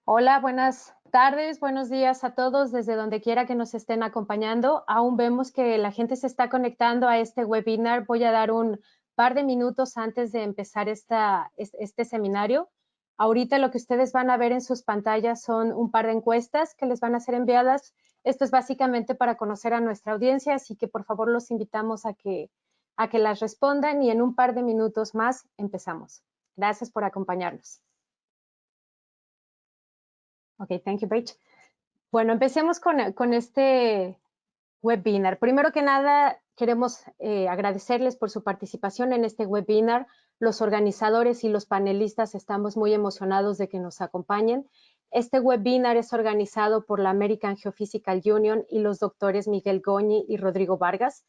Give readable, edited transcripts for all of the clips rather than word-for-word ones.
Hola, buenas tardes, buenos días a todos desde donde quiera que nos estén acompañando. Aún vemos que la gente se está conectando a este webinar. Voy a dar un par de minutos antes de empezar este seminario. Ahorita lo que ustedes van a ver en sus pantallas son un par de encuestas que les van a ser enviadas. Esto es básicamente para conocer a nuestra audiencia, así que por favor los invitamos a que las respondan y en un par de minutos más empezamos. Gracias por acompañarnos. Ok, thank you, Paige. Bueno, empecemos con este webinar. Primero que nada, queremos agradecerles por su participación en este webinar. Los organizadores y los panelistas estamos muy emocionados de que nos acompañen. Este webinar es organizado por la American Geophysical Union y los doctores Miguel Goñi y Rodrigo Vargas,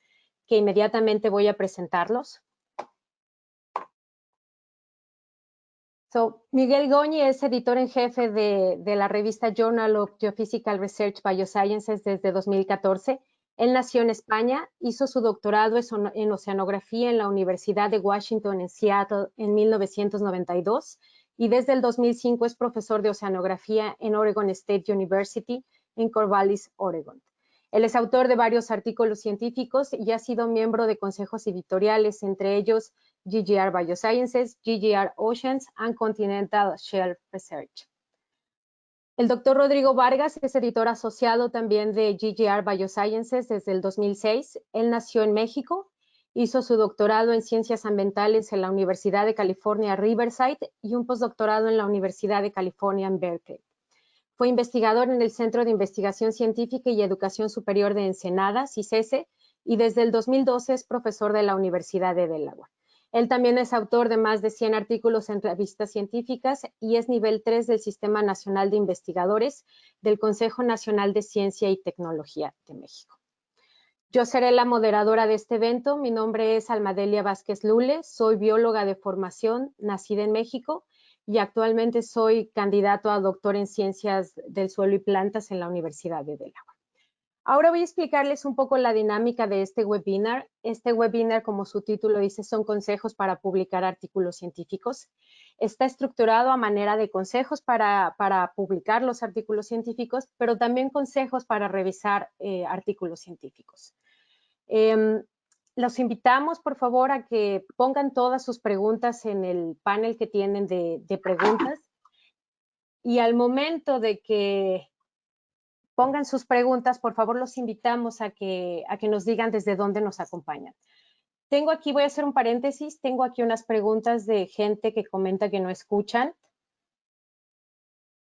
que inmediatamente voy a presentarlos. Miguel Goñi es editor en jefe de la revista Journal of Geophysical Research Biosciences desde 2014. Él nació en España, hizo su doctorado en oceanografía en la Universidad de Washington en Seattle en 1992 y desde el 2005 es profesor de oceanografía en Oregon State University en Corvallis, Oregon. Él es autor de varios artículos científicos y ha sido miembro de consejos editoriales, entre ellos GGR Biosciences, GGR Oceans and Continental Shelf Research. El doctor Rodrigo Vargas es editor asociado también de GGR Biosciences desde el 2006. Él nació en México, hizo su doctorado en Ciencias Ambientales en la Universidad de California, Riverside, y un postdoctorado en la Universidad de California en Berkeley. Fue investigador en el Centro de Investigación Científica y Educación Superior de Ensenada, CICESE, y desde el 2012 es profesor de la Universidad de Delaware. Él también es autor de más de 100 artículos en revistas científicas y es nivel 3 del Sistema Nacional de Investigadores del Consejo Nacional de Ciencia y Tecnología de México. Yo seré la moderadora de este evento. Mi nombre es Almadelia Vázquez Lule, soy bióloga de formación, nacida en México, y actualmente soy candidato a doctor en Ciencias del Suelo y Plantas en la Universidad de Delaware. Ahora voy a explicarles un poco la dinámica de este webinar. Este webinar, como su título dice, son consejos para publicar artículos científicos. Está estructurado a manera de consejos para publicar los artículos científicos, pero también consejos para revisar artículos científicos. Los invitamos, por favor, a que pongan todas sus preguntas en el panel que tienen de preguntas. Y al momento de que pongan sus preguntas, por favor, los invitamos a que nos digan desde dónde nos acompañan. Tengo aquí, voy a hacer un paréntesis, tengo aquí unas preguntas de gente que comenta que no escuchan.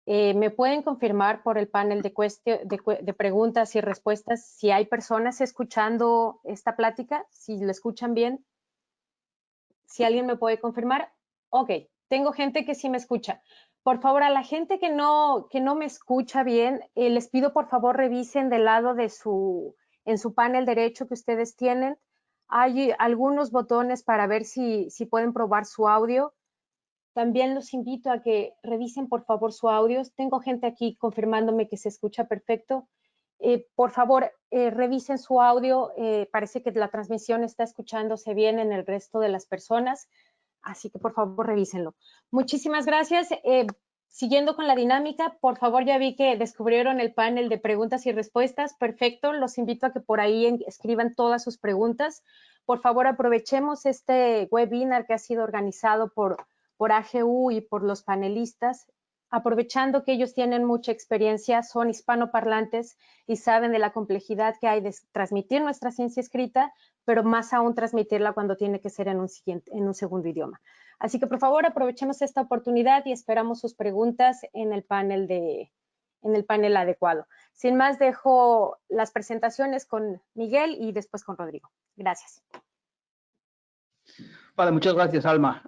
¿Me pueden confirmar por el panel de preguntas y respuestas si hay personas escuchando esta plática? Si lo escuchan bien. Si alguien me puede confirmar. Ok, tengo gente que sí me escucha. Por favor, a la gente que no me escucha bien, les pido por favor revisen del lado de en su panel derecho que ustedes tienen. Hay algunos botones para ver si pueden probar su audio. También los invito a que revisen por favor su audio. Tengo gente aquí confirmándome que se escucha perfecto. Por favor, revisen su audio. Parece que la transmisión está escuchándose bien en el resto de las personas. Así que por favor revísenlo. Muchísimas gracias. Siguiendo con la dinámica, por favor, ya vi que descubrieron el panel de preguntas y respuestas. Perfecto. Los invito a que por ahí escriban todas sus preguntas. Por favor, aprovechemos este webinar que ha sido organizado por AGU y por los panelistas, aprovechando que ellos tienen mucha experiencia, son hispanoparlantes y saben de la complejidad que hay de transmitir nuestra ciencia escrita, pero más aún transmitirla cuando tiene que ser en un segundo idioma. Así que por favor aprovechemos esta oportunidad y esperamos sus preguntas en el panel adecuado. Sin más, dejo las presentaciones con Miguel y después con Rodrigo. Gracias. Vale, muchas gracias, Alma.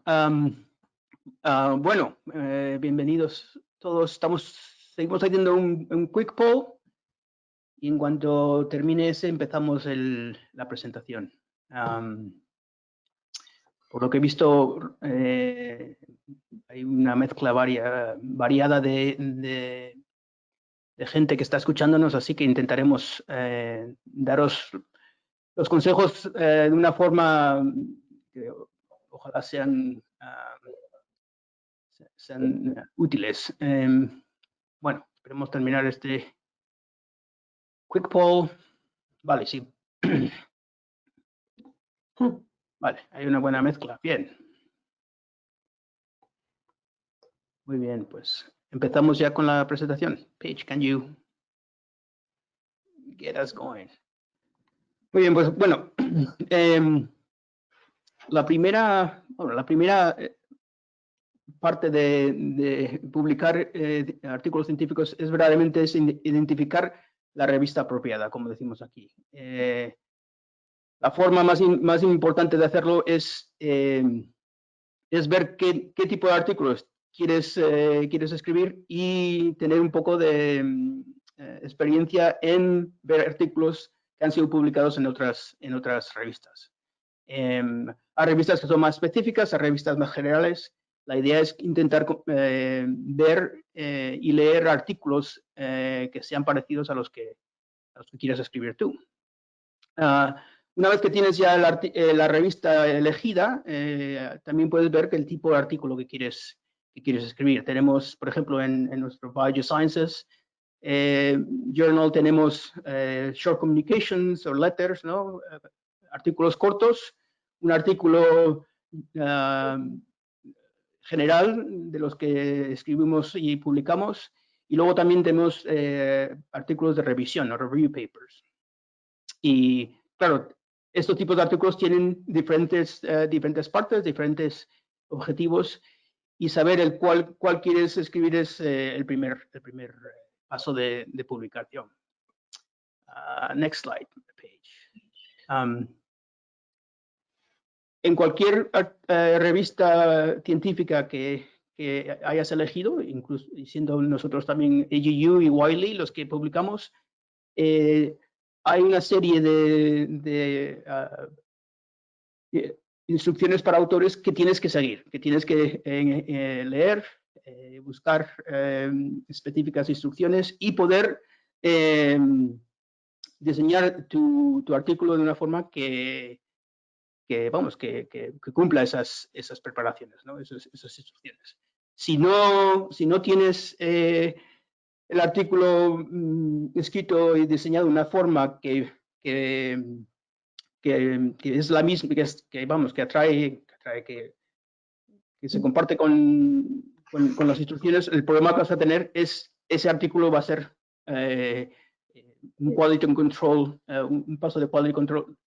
Bueno, bienvenidos todos. Seguimos haciendo un quick poll y en cuanto termine ese empezamos la presentación. Por lo que he visto, hay una mezcla variada de gente que está escuchándonos, así que intentaremos daros los consejos de una forma que ojalá sean útiles. bueno, esperemos terminar este quick poll. Vale, sí. Vale, hay una buena mezcla. Bien. Muy bien, pues empezamos ya con la presentación. Paige, can you get us going? Muy bien, pues bueno, la primera parte de publicar artículos científicos es verdaderamente identificar la revista apropiada, como decimos aquí. La forma más importante de hacerlo es ver qué tipo de artículos quieres escribir y tener un poco de experiencia en ver artículos que han sido publicados en otras revistas. Hay revistas que son más específicas, hay revistas más generales. La idea es intentar ver y leer artículos que sean parecidos a los que quieras escribir tú. Una vez que tienes ya la revista elegida, también puedes ver el tipo de artículo que quieres escribir. Tenemos, por ejemplo, en nuestro Biosciences Journal tenemos short communications o letters, ¿no? Artículos cortos, un artículo general de los que escribimos y publicamos, y luego también tenemos artículos de revisión o review papers. Y claro, estos tipos de artículos tienen diferentes partes, diferentes objetivos, y saber cuál quieres escribir es el primer paso de publicación. Next slide, page. En cualquier revista científica que hayas elegido, incluso siendo nosotros también AGU y Wiley los que publicamos, hay una serie de instrucciones para autores que tienes que seguir, que tienes que leer, buscar específicas instrucciones y poder diseñar tu artículo de una forma que cumpla esas preparaciones, ¿no? esas instrucciones. Si no tienes el artículo escrito y diseñado de una forma que es la misma, que atrae, que se comparte con las instrucciones, el problema que vas a tener es ese artículo va a ser un quality control, un paso de quality control.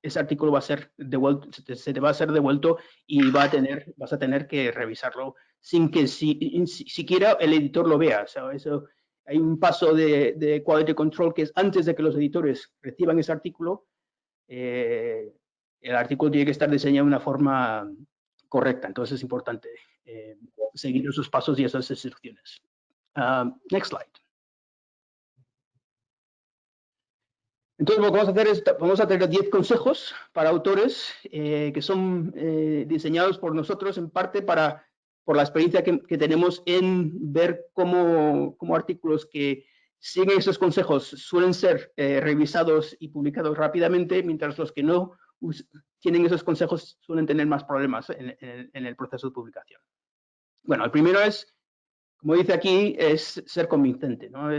Ese artículo va a ser devuelto, se te va a ser devuelto y vas a tener que revisarlo sin que siquiera el editor lo vea. O sea, hay un paso de quality control que es antes de que los editores reciban ese artículo. El artículo tiene que estar diseñado de una forma correcta, entonces es importante seguir esos pasos y esas instrucciones. Next slide. Entonces, lo que vamos a hacer es, vamos a tener 10 consejos para autores que son diseñados por nosotros en parte por la experiencia que tenemos en ver cómo artículos que siguen esos consejos suelen ser revisados y publicados rápidamente, mientras los que no tienen esos consejos suelen tener más problemas en el proceso de publicación. Bueno, el primero es, como dice aquí, es ser convincente, ¿no?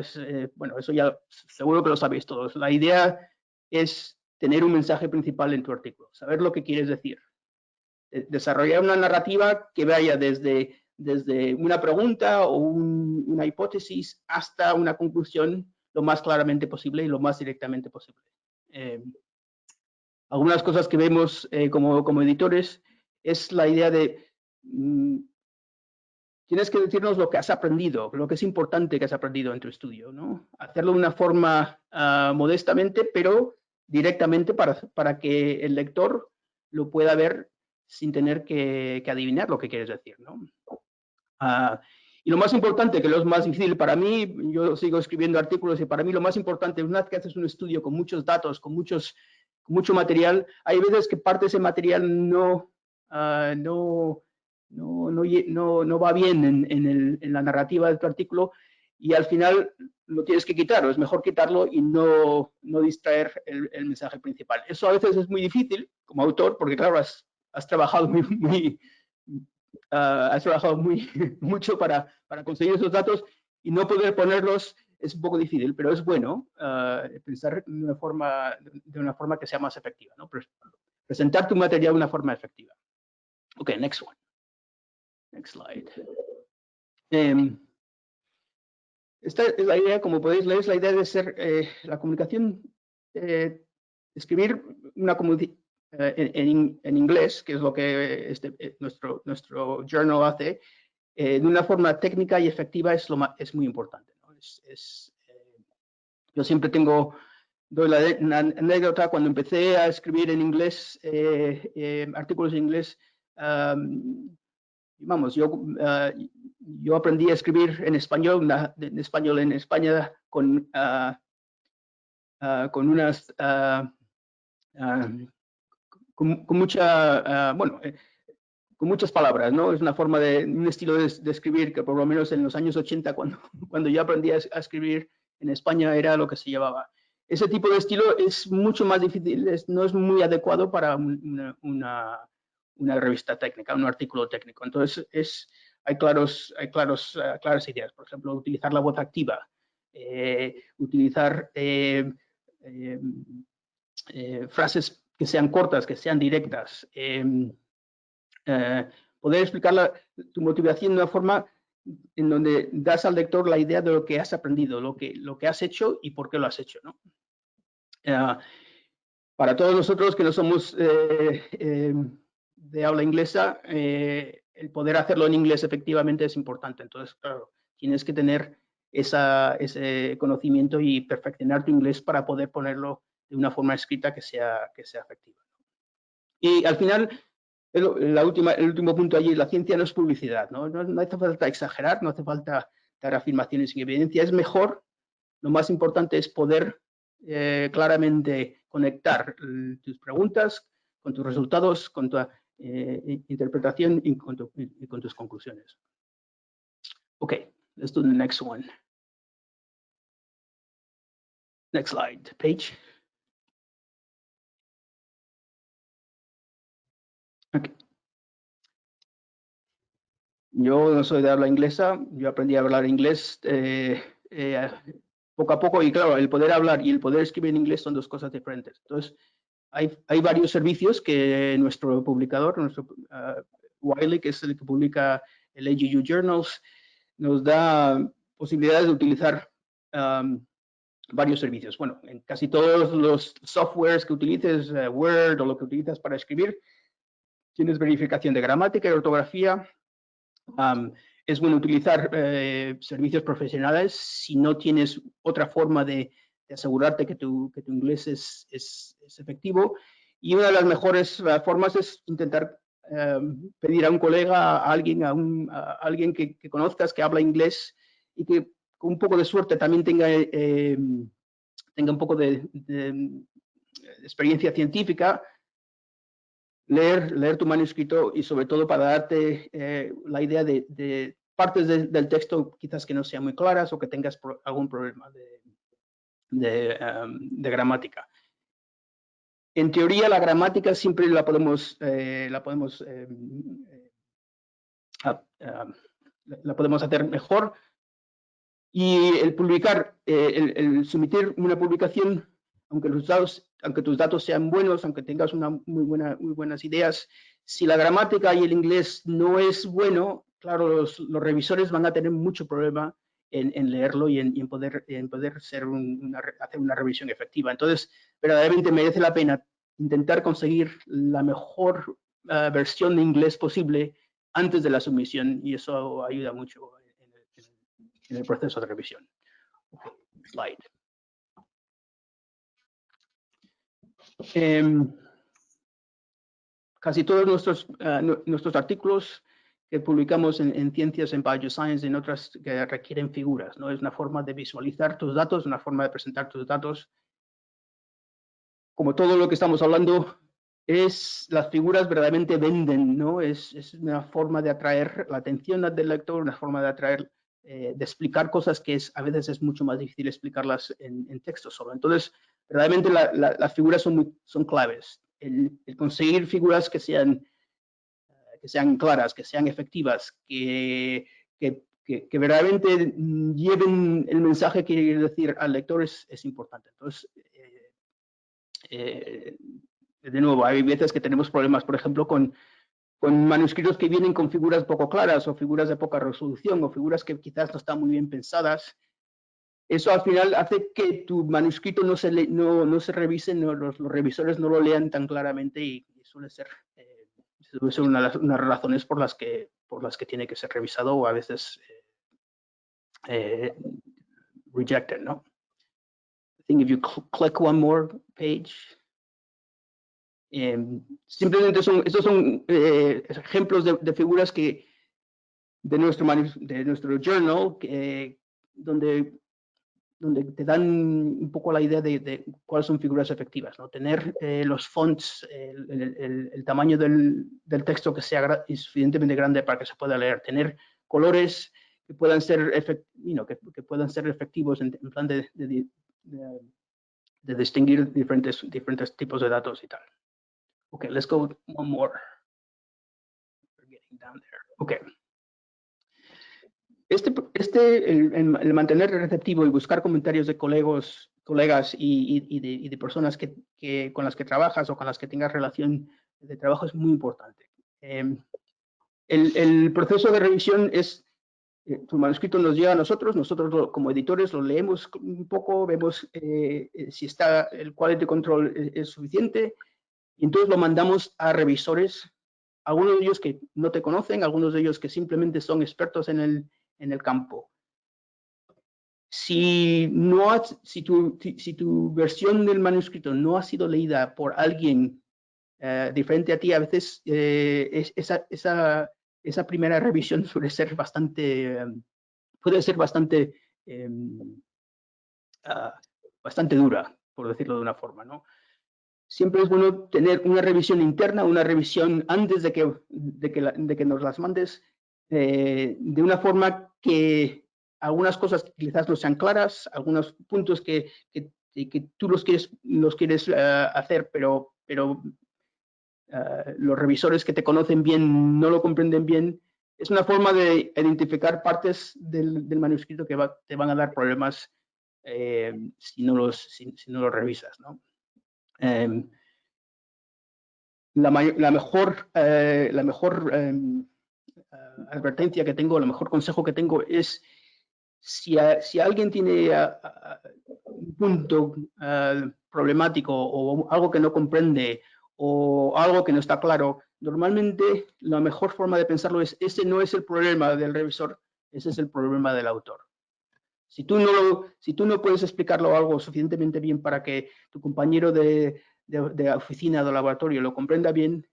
Bueno, eso ya seguro que lo sabéis todos. La idea es tener un mensaje principal en tu artículo, saber lo que quieres decir. Desarrollar una narrativa que vaya desde una pregunta o una hipótesis hasta una conclusión lo más claramente posible y lo más directamente posible. Algunas cosas que vemos como editores es la idea de tienes que decirnos lo que has aprendido, lo que es importante que has aprendido en tu estudio, ¿no? Hacerlo de una forma modestamente, pero directamente para que el lector lo pueda ver sin tener que adivinar lo que quieres decir, ¿no? Y lo más importante, que lo más difícil para mí, yo sigo escribiendo artículos y para mí lo más importante, una vez que haces un estudio con muchos datos, con mucho material, hay veces que parte de ese material no va bien en la narrativa de tu artículo y al final lo tienes que quitar, o es mejor quitarlo y no distraer el mensaje principal. Eso a veces es muy difícil como autor porque, claro, has trabajado mucho para conseguir esos datos y no poder ponerlos es un poco difícil, pero es bueno pensar de una forma que sea más efectiva, ¿no? Presentar tu material de una forma efectiva. Ok, next one. Next slide. Esta es la idea, como podéis leer, es la idea de ser la comunicación, escribir una comunicación en inglés, que es lo que nuestro journal hace, de una forma técnica y efectiva es muy importante, ¿no? Yo siempre doy una anécdota. Cuando empecé a escribir en inglés, artículos en inglés, vamos, yo aprendí a escribir en español en España con unas con mucha bueno, con muchas palabras, ¿no? Es un estilo de escribir que por lo menos en los años 80, cuando yo aprendí a escribir en España, era lo que se llevaba. Ese tipo de estilo es mucho más difícil, no es muy adecuado para una revista técnica, un artículo técnico. Entonces, hay claras ideas. Por ejemplo, utilizar la voz activa, utilizar frases que sean cortas, que sean directas, poder explicar tu motivación de una forma en donde das al lector la idea de lo que has aprendido, lo que has hecho y por qué lo has hecho, ¿no? Para todos nosotros que no somos de habla inglesa, el poder hacerlo en inglés efectivamente es importante. Entonces, claro, tienes que tener ese conocimiento y perfeccionar tu inglés para poder ponerlo de una forma escrita que sea efectiva. Y al final, el último punto allí, la ciencia no es publicidad, ¿no? No hace falta exagerar, no hace falta dar afirmaciones sin evidencia. Es mejor, lo más importante es poder claramente conectar tus preguntas con tus resultados, con tu interpretación y con tus conclusiones. Ok, let's do the next one. Next slide, page. Okay. Yo no soy de habla inglesa, yo aprendí a hablar inglés poco a poco, y claro, el poder hablar y el poder escribir en inglés son dos cosas diferentes. Entonces, hay varios servicios que nuestro publicador, Wiley, que es el que publica el AGU Journals, nos da posibilidades de utilizar varios servicios. Bueno, en casi todos los softwares que utilices, Word o lo que utilizas para escribir, tienes verificación de gramática y ortografía. Es bueno utilizar servicios profesionales si no tienes otra forma de asegurarte que tu inglés es efectivo. Y una de las mejores formas es intentar pedir a un colega, a alguien que conozcas, que habla inglés y que con un poco de suerte también tenga un poco de experiencia científica, leer tu manuscrito y sobre todo para darte la idea de partes del texto quizás que no sean muy claras o que tengas algún problema de gramática. En teoría, la gramática siempre la podemos hacer mejor, y el publicar, el someter una publicación, aunque tus datos sean buenos, aunque tengas muy buenas ideas, si la gramática y el inglés no es bueno, claro, los revisores van a tener mucho problema en leerlo y en poder hacer una revisión efectiva. Entonces, verdaderamente merece la pena intentar conseguir la mejor versión de inglés posible antes de la sumisión, y eso ayuda mucho en el proceso de revisión. Okay, slide. Casi todos nuestros artículos que publicamos en Ciencias, en Bioscience, en otras que requieren figuras, ¿no? Es una forma de visualizar tus datos, una forma de presentar tus datos. Como todo lo que estamos hablando, las figuras verdaderamente venden, ¿no? Es una forma de atraer la atención del lector, una forma de explicar cosas que a veces es mucho más difícil explicarlas en texto solo. Entonces, verdaderamente las figuras son claves. El conseguir figuras que sean claras, que sean efectivas, que que verdaderamente lleven el mensaje que quiere decir al lector es importante. Entonces, de nuevo, hay veces que tenemos problemas, por ejemplo, con manuscritos que vienen con figuras poco claras o figuras de poca resolución o figuras que quizás no están muy bien pensadas. Eso al final hace que tu manuscrito no se revise, los revisores no lo lean tan claramente y suele ser una de las razones por las que tiene que ser revisado o a veces rejected, ¿no? I think if you click one more page, simplemente estos son ejemplos de figuras que de nuestro journal, donde te dan un poco la idea de cuáles son figuras efectivas, ¿no? Tener los fonts, el tamaño del texto que sea suficientemente grande para que se pueda leer, tener colores que puedan ser, que puedan ser efectivos en plan de distinguir diferentes tipos de datos y tal. Okay, let's go one more. We're getting down there. Okay. El mantener receptivo y buscar comentarios de colegas y de personas con las que trabajas o con las que tengas relación de trabajo es muy importante. El proceso de revisión es, tu manuscrito nos llega a nosotros como editores lo leemos un poco, vemos si está el quality control es suficiente y entonces lo mandamos a revisores, algunos de ellos que no te conocen, algunos de ellos que simplemente son expertos en el campo. Si tu versión del manuscrito no ha sido leída por alguien diferente a ti, a veces esa primera revisión puede ser bastante dura, por decirlo de una forma, ¿no? Siempre es bueno tener una revisión interna, una revisión antes de que nos las mandes, de una forma que algunas cosas quizás no sean claras, algunos puntos que tú los quieres hacer, pero los revisores que te conocen bien no lo comprenden bien. Es una forma de identificar partes del manuscrito que te van a dar problemas si no los revisas, ¿no? La mejor advertencia que tengo, el mejor consejo que tengo es si alguien tiene un punto problemático o algo que no comprende o algo que no está claro, normalmente la mejor forma de pensarlo es, ese no es el problema del revisor, ese es el problema del autor. Si tú no puedes explicarlo algo suficientemente bien para que tu compañero de oficina o de laboratorio lo comprenda bien,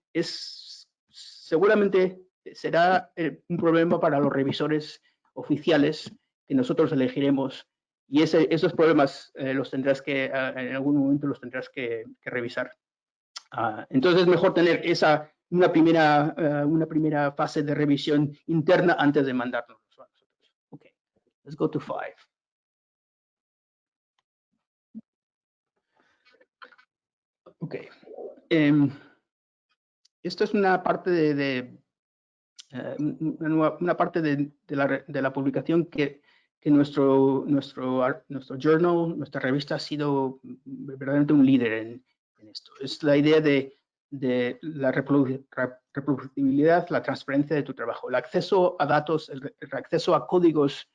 seguramente será un problema para los revisores oficiales que nosotros elegiremos y esos problemas los tendrás en algún momento los tendrás que revisar. Entonces es mejor tener una primera fase de revisión interna antes de mandarnos a nosotros. Okay, let's go to 5. Ok. Esto es una parte una parte de la publicación que nuestro journal, nuestra revista ha sido verdaderamente un líder en esto. Es la idea de la reproducibilidad, la transparencia de tu trabajo, el acceso a datos, el acceso a códigos.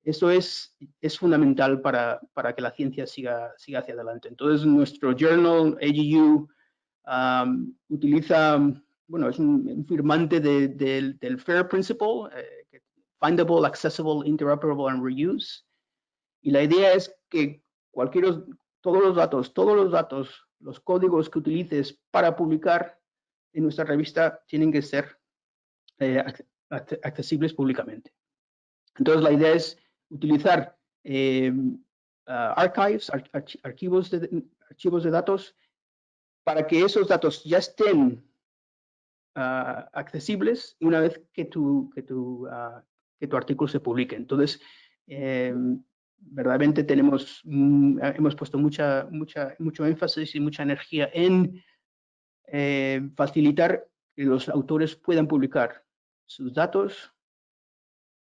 Eso es fundamental para que la ciencia siga hacia adelante. Entonces, nuestro journal, AGU, utiliza, bueno, es un firmante del FAIR Principle, Findable, Accessible, Interoperable and Reuse. Y la idea es que todos los datos, los códigos que utilices para publicar en nuestra revista tienen que ser accesibles públicamente. Entonces, la idea es utilizar archivos de datos para que esos datos ya estén accesibles una vez que tu artículo se publique. Entonces, verdaderamente hemos puesto mucho énfasis y mucha energía en facilitar que los autores puedan publicar sus datos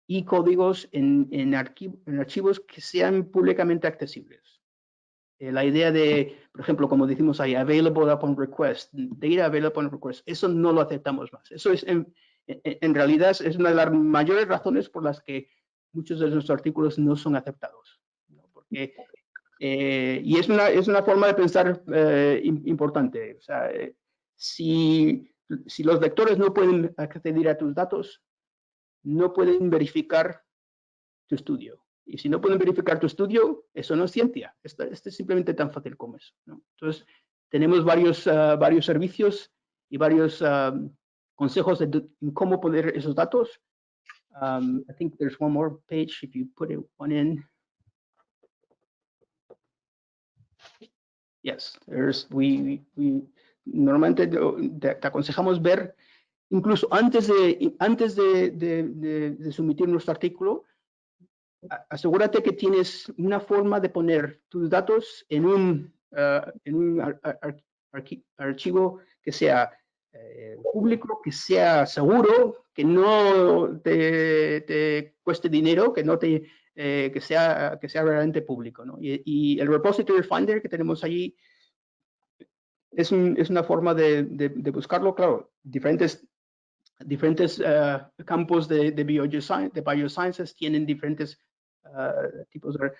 y códigos en archivos que sean públicamente accesibles. La idea de, por ejemplo, como decimos ahí, available upon request, data available upon request, eso no lo aceptamos más. Eso es, en realidad, es una de las mayores razones por las que muchos de nuestros artículos no son aceptados, ¿no? Porque, y es una forma de pensar importante. O sea, si los lectores no pueden acceder a tus datos, no pueden verificar tu estudio. Y si no pueden verificar tu estudio, eso no es ciencia. Esto es simplemente tan fácil como eso, ¿no? Entonces, tenemos varios servicios y varios consejos de cómo poner esos datos. I think there's one more page if you put one in. Yes, normalmente te aconsejamos ver, incluso antes de someter nuestro artículo, asegúrate que tienes una forma de poner tus datos en un archivo que sea público, que sea seguro, que no te cueste dinero, que sea realmente público, ¿no? Y el Repository Finder que tenemos allí es una forma de buscarlo, claro, diferentes campos de biosciences tienen diferentes tipos de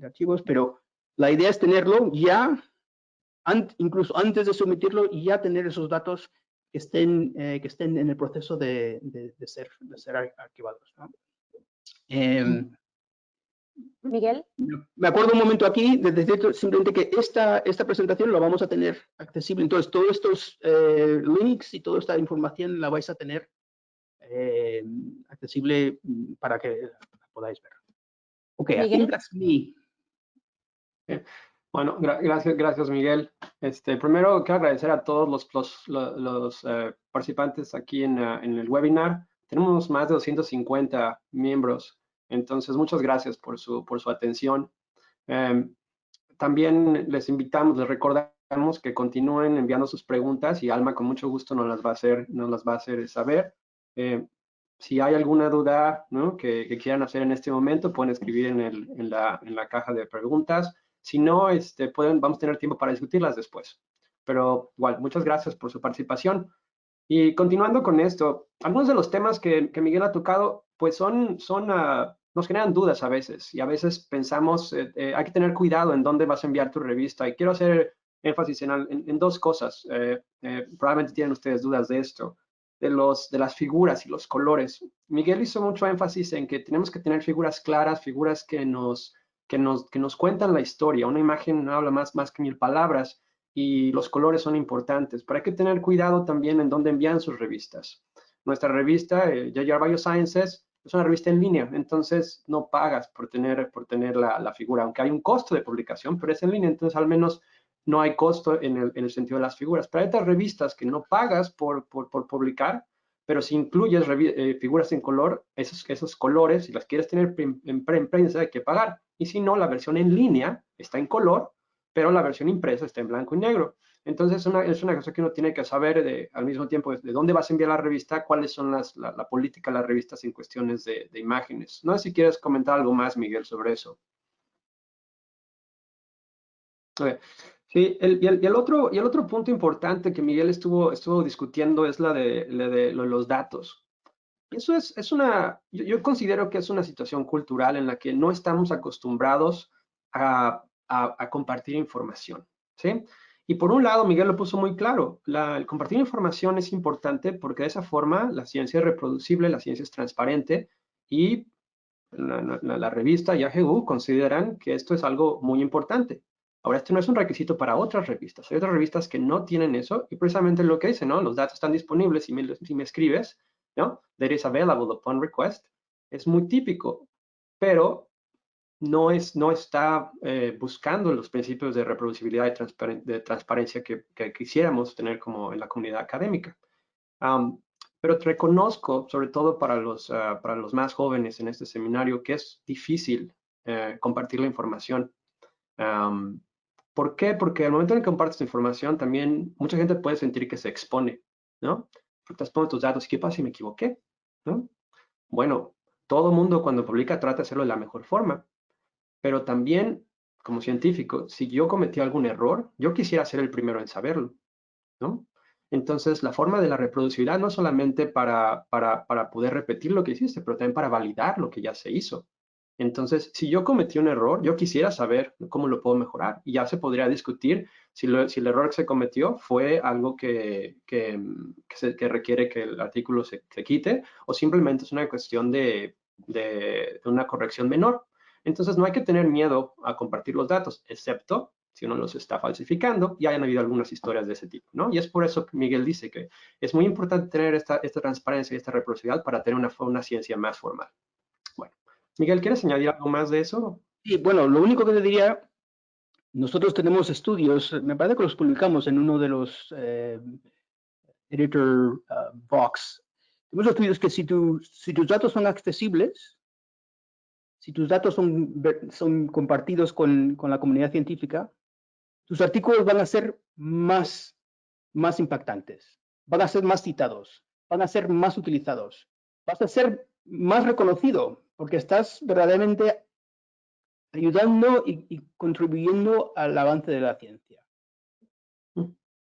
archivos, pero la idea es tenerlo ya, incluso antes de someterlo, y ya tener esos datos que estén en el proceso de ser archivados, ¿no? Miguel. Me acuerdo un momento aquí de decir simplemente que esta presentación la vamos a tener accesible. Entonces, todos estos links y toda esta información la vais a tener accesible para que la podáis ver. Okay, I think that's me. Bueno, gracias Miguel. Primero quiero agradecer a todos los participantes aquí en el webinar. Tenemos más de 250 miembros, entonces muchas gracias por su atención. También les recordamos que continúen enviando sus preguntas y Alma con mucho gusto nos las va a hacer saber. Si hay alguna duda, ¿no?, que quieran hacer en este momento, pueden escribir en la caja de preguntas. Si no, vamos a tener tiempo para discutirlas después. Pero igual, muchas gracias por su participación. Y continuando con esto, algunos de los temas que Miguel ha tocado, pues nos generan dudas a veces. Y a veces pensamos, hay que tener cuidado en dónde vas a enviar tu revista. Y quiero hacer énfasis en dos cosas. Probablemente tienen ustedes dudas de esto. De las figuras y los colores. Miguel hizo mucho énfasis en que tenemos que tener figuras claras, figuras que nos cuentan la historia. Una imagen no habla más que 1000 palabras y los colores son importantes. Pero hay que tener cuidado también en dónde envían sus revistas. Nuestra revista, JR Biosciences, es una revista en línea, entonces no pagas por tener la figura, aunque hay un costo de publicación, pero es en línea, entonces al menos no hay costo en el sentido de las figuras. Pero hay otras revistas que no pagas por publicar, pero si incluyes figuras en color, esos colores, si las quieres tener en prensa, hay que pagar. Y si no, la versión en línea está en color, pero la versión impresa está en blanco y negro. Entonces es una cosa que uno tiene que saber al mismo tiempo de dónde vas a enviar la revista, cuáles son la política de las revistas en cuestiones de imágenes. No sé si quieres comentar algo más, Miguel, sobre eso. Okay. Sí, el otro punto importante que Miguel estuvo discutiendo es lo de los datos. Eso yo considero que es una situación cultural en la que no estamos acostumbrados a compartir información, ¿sí? Y por un lado, Miguel lo puso muy claro, el compartir información es importante porque de esa forma la ciencia es reproducible, la ciencia es transparente y la revista y AGU consideran que esto es algo muy importante. Ahora, esto no es un requisito para otras revistas. Hay otras revistas que no tienen eso y precisamente lo que dice, ¿no? Los datos están disponibles si me escribes, ¿no? Data is available upon request. Es muy típico, pero no está buscando los principios de reproducibilidad y de transparencia que quisiéramos tener como en la comunidad académica. Pero te reconozco, sobre todo para los más jóvenes en este seminario, que es difícil compartir la información. ¿Por qué? Porque al momento en que compartes tu información, también mucha gente puede sentir que se expone, ¿no? Porque estás poniendo tus datos, ¿qué pasa si me equivoqué? ¿No? Bueno, todo mundo cuando publica trata de hacerlo de la mejor forma, pero también como científico, si yo cometí algún error, yo quisiera ser el primero en saberlo, ¿no? Entonces, la forma de la reproducibilidad no es solamente para poder repetir lo que hiciste, pero también para validar lo que ya se hizo. Entonces, si yo cometí un error, yo quisiera saber cómo lo puedo mejorar. Y ya se podría discutir si el error que se cometió fue algo que requiere que el artículo se quite, o simplemente es una cuestión de una corrección menor. Entonces, no hay que tener miedo a compartir los datos, excepto si uno los está falsificando, y hayan habido algunas historias de ese tipo, ¿no? Y es por eso que Miguel dice que es muy importante tener esta transparencia y esta reproducibilidad para tener una ciencia más formal. Bueno, Miguel, ¿quieres añadir algo más de eso? Sí, bueno, lo único que te diría, nosotros tenemos estudios, me parece que los publicamos en uno de los editor box. Tenemos estudios que si tus datos son accesibles, si tus datos son compartidos con la comunidad científica, tus artículos van a ser más impactantes, van a ser más citados, van a ser más utilizados, vas a ser más reconocido, porque estás verdaderamente ayudando y contribuyendo al avance de la ciencia.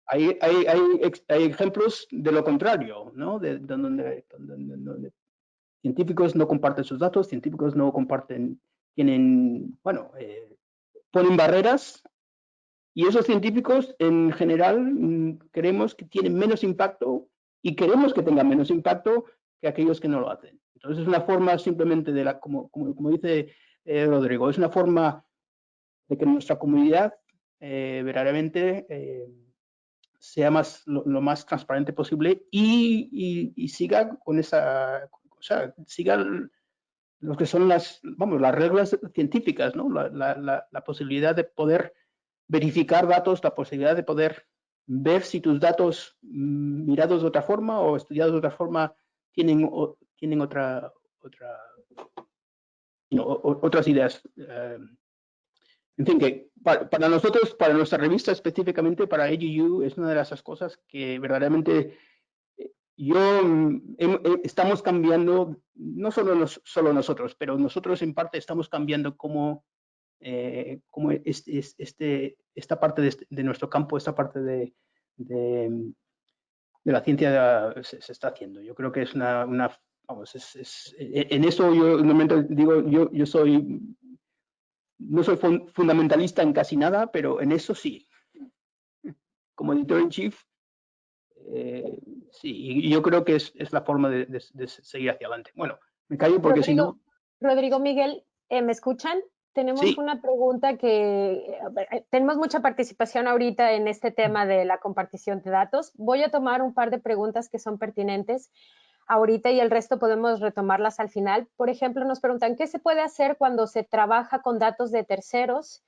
Hay ejemplos de lo contrario, ¿no? Donde científicos no comparten sus datos, científicos no comparten, bueno, ponen barreras, y esos científicos en general creemos que tienen menos impacto y queremos que tengan menos impacto que aquellos que no lo hacen. Entonces es una forma simplemente como dice Rodrigo, es una forma de que nuestra comunidad verdaderamente sea lo más transparente posible y siga con esa, o sea, siga lo que son las reglas científicas, ¿no? La posibilidad de poder verificar datos, la posibilidad de poder ver si tus datos mirados de otra forma o estudiados de otra forma tienen otras ideas. En fin, que para nosotros, para nuestra revista específicamente, para AGU, es una de esas cosas que verdaderamente estamos cambiando, no solo nosotros, pero nosotros en parte estamos cambiando cómo esta parte de nuestro campo, esta parte de la ciencia se está haciendo. Yo creo que es vamos, en eso yo normalmente digo, yo no soy fundamentalista en casi nada, pero en eso sí. Como editor en chief, sí, y yo creo que es la forma de seguir hacia adelante. Bueno, me callo porque si no... Rodrigo, Miguel, ¿me escuchan? Tenemos sí. una pregunta tenemos mucha participación ahorita en este tema de la compartición de datos. Voy a tomar un par de preguntas que son pertinentes ahorita y el resto podemos retomarlas al final. Por ejemplo, nos preguntan, ¿qué se puede hacer cuando se trabaja con datos de terceros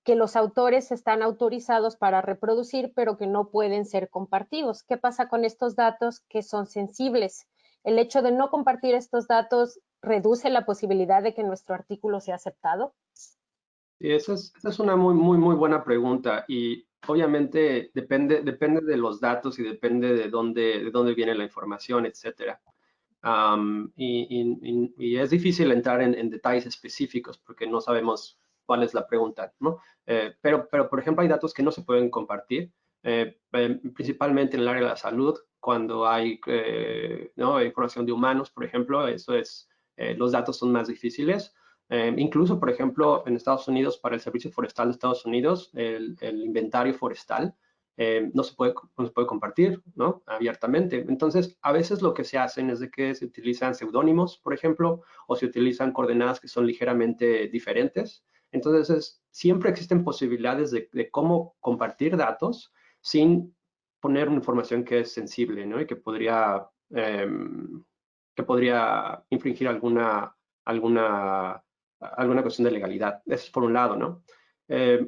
que los autores están autorizados para reproducir, pero que no pueden ser compartidos? ¿Qué pasa con estos datos que son sensibles? ¿El hecho de no compartir estos datos reduce la posibilidad de que nuestro artículo sea aceptado? Sí, esa es una muy buena pregunta, y obviamente depende de los datos y depende de dónde viene la información, etcétera. Y es difícil entrar en detalles específicos porque no sabemos cuál es la pregunta, ¿no? Pero, por ejemplo, hay datos que no se pueden compartir, principalmente en el área de la salud, cuando hay información de humanos, por ejemplo, los datos son más difíciles. Incluso, por ejemplo, en Estados Unidos, para el Servicio Forestal de Estados Unidos, el inventario forestal no se puede compartir, ¿no? Abiertamente. Entonces, a veces lo que se hacen es de que se utilizan seudónimos, por ejemplo, o se utilizan coordenadas que son ligeramente diferentes. Entonces, siempre existen posibilidades de cómo compartir datos sin poner una información que es sensible, ¿no? Y que podría infringir alguna cuestión de legalidad. Eso es por un lado, ¿no?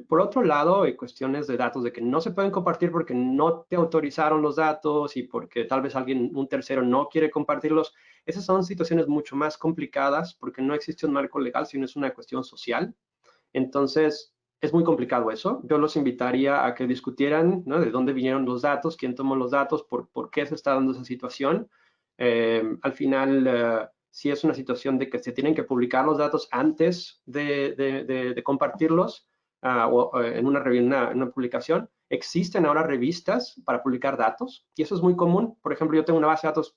Por otro lado, hay cuestiones de datos de que no se pueden compartir porque no te autorizaron los datos y porque tal vez un tercero no quiere compartirlos. Esas son situaciones mucho más complicadas porque no existe un marco legal, sino es una cuestión social. Entonces, es muy complicado eso. Yo los invitaría a que discutieran, ¿no? De dónde vinieron los datos, quién tomó los datos, por qué se está dando esa situación. Al final, si es una situación de que se tienen que publicar los datos antes de compartirlos o en una publicación. Existen ahora revistas para publicar datos y eso es muy común. Por ejemplo, yo tengo una base de datos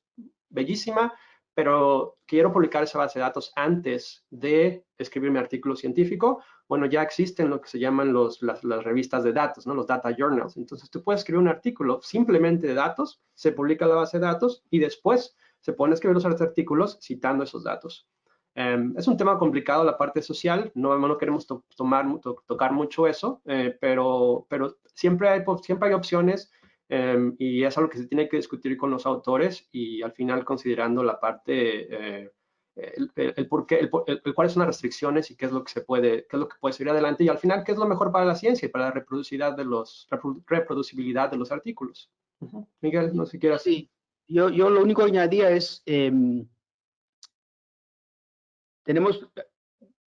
bellísima, pero quiero publicar esa base de datos antes de escribir mi artículo científico. Bueno, ya existen lo que se llaman las revistas de datos, ¿no? Los data journals. Entonces, tú puedes escribir un artículo simplemente de datos, se publica en la base de datos y después se pueden escribir los artículos citando esos datos. Es un tema complicado la parte social, no queremos tocar mucho eso, pero siempre hay opciones y es algo que se tiene que discutir con los autores y al final considerando la parte, cuáles son las restricciones y qué es lo que puede seguir adelante y al final qué es lo mejor para la ciencia y para la reproducibilidad de los artículos. Miguel, no sé si quieras. Sí, yo lo único que añadía es,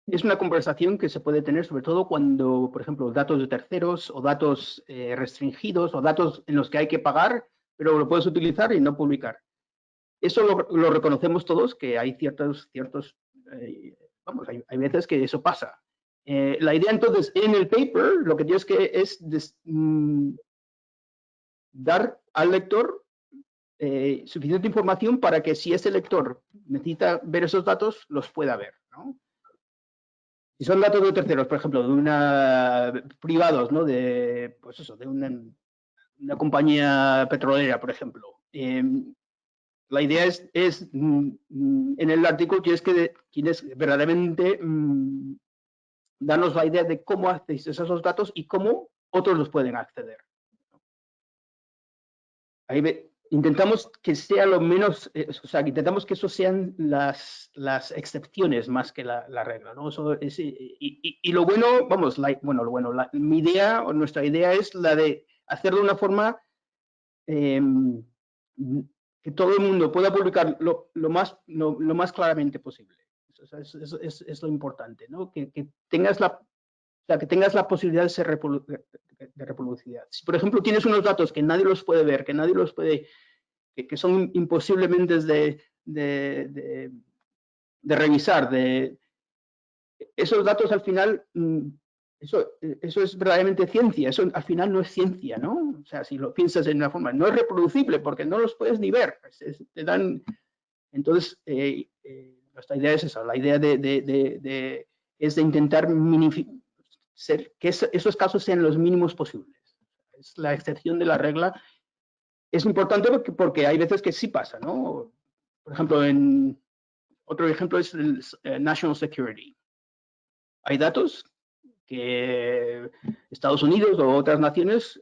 es una conversación que se puede tener sobre todo cuando, por ejemplo, datos de terceros o datos restringidos o datos en los que hay que pagar, pero lo puedes utilizar y no publicar. Eso lo reconocemos todos, que hay vamos, hay veces que eso pasa. La idea entonces, en el paper, lo que tienes que es dar al lector suficiente información para que si ese lector necesita ver esos datos, los pueda ver, ¿no? Si son datos de terceros, por ejemplo, privados, ¿no? Pues eso, de una compañía petrolera, por ejemplo. La idea es en el artículo tienes verdaderamente darnos la idea de cómo accedéis a esos datos y cómo otros los pueden acceder. Ahí intentamos que sea lo menos, o sea, intentamos que eso sean las excepciones más que la regla, ¿no? Eso es, y lo bueno, vamos, mi idea o nuestra idea es la de hacerlo de una forma que todo el mundo pueda publicar lo más claramente posible. Eso es lo importante, ¿no? Que tengas la posibilidad de ser de reproducibilidad. Si, por ejemplo, tienes unos datos que nadie los puede ver, que nadie los puede, que son imposiblemente de revisar, esos datos al final, eso es verdaderamente ciencia, eso al final no es ciencia, ¿no? O sea, si lo piensas en una forma, no es reproducible porque no los puedes ni ver, te dan. Entonces, nuestra idea es esa, la idea es de intentar que esos casos sean los mínimos posibles. Es la excepción de la regla. Es importante porque hay veces que sí pasa, ¿no? Por ejemplo, otro ejemplo es el National Security. Hay datos que Estados Unidos o otras naciones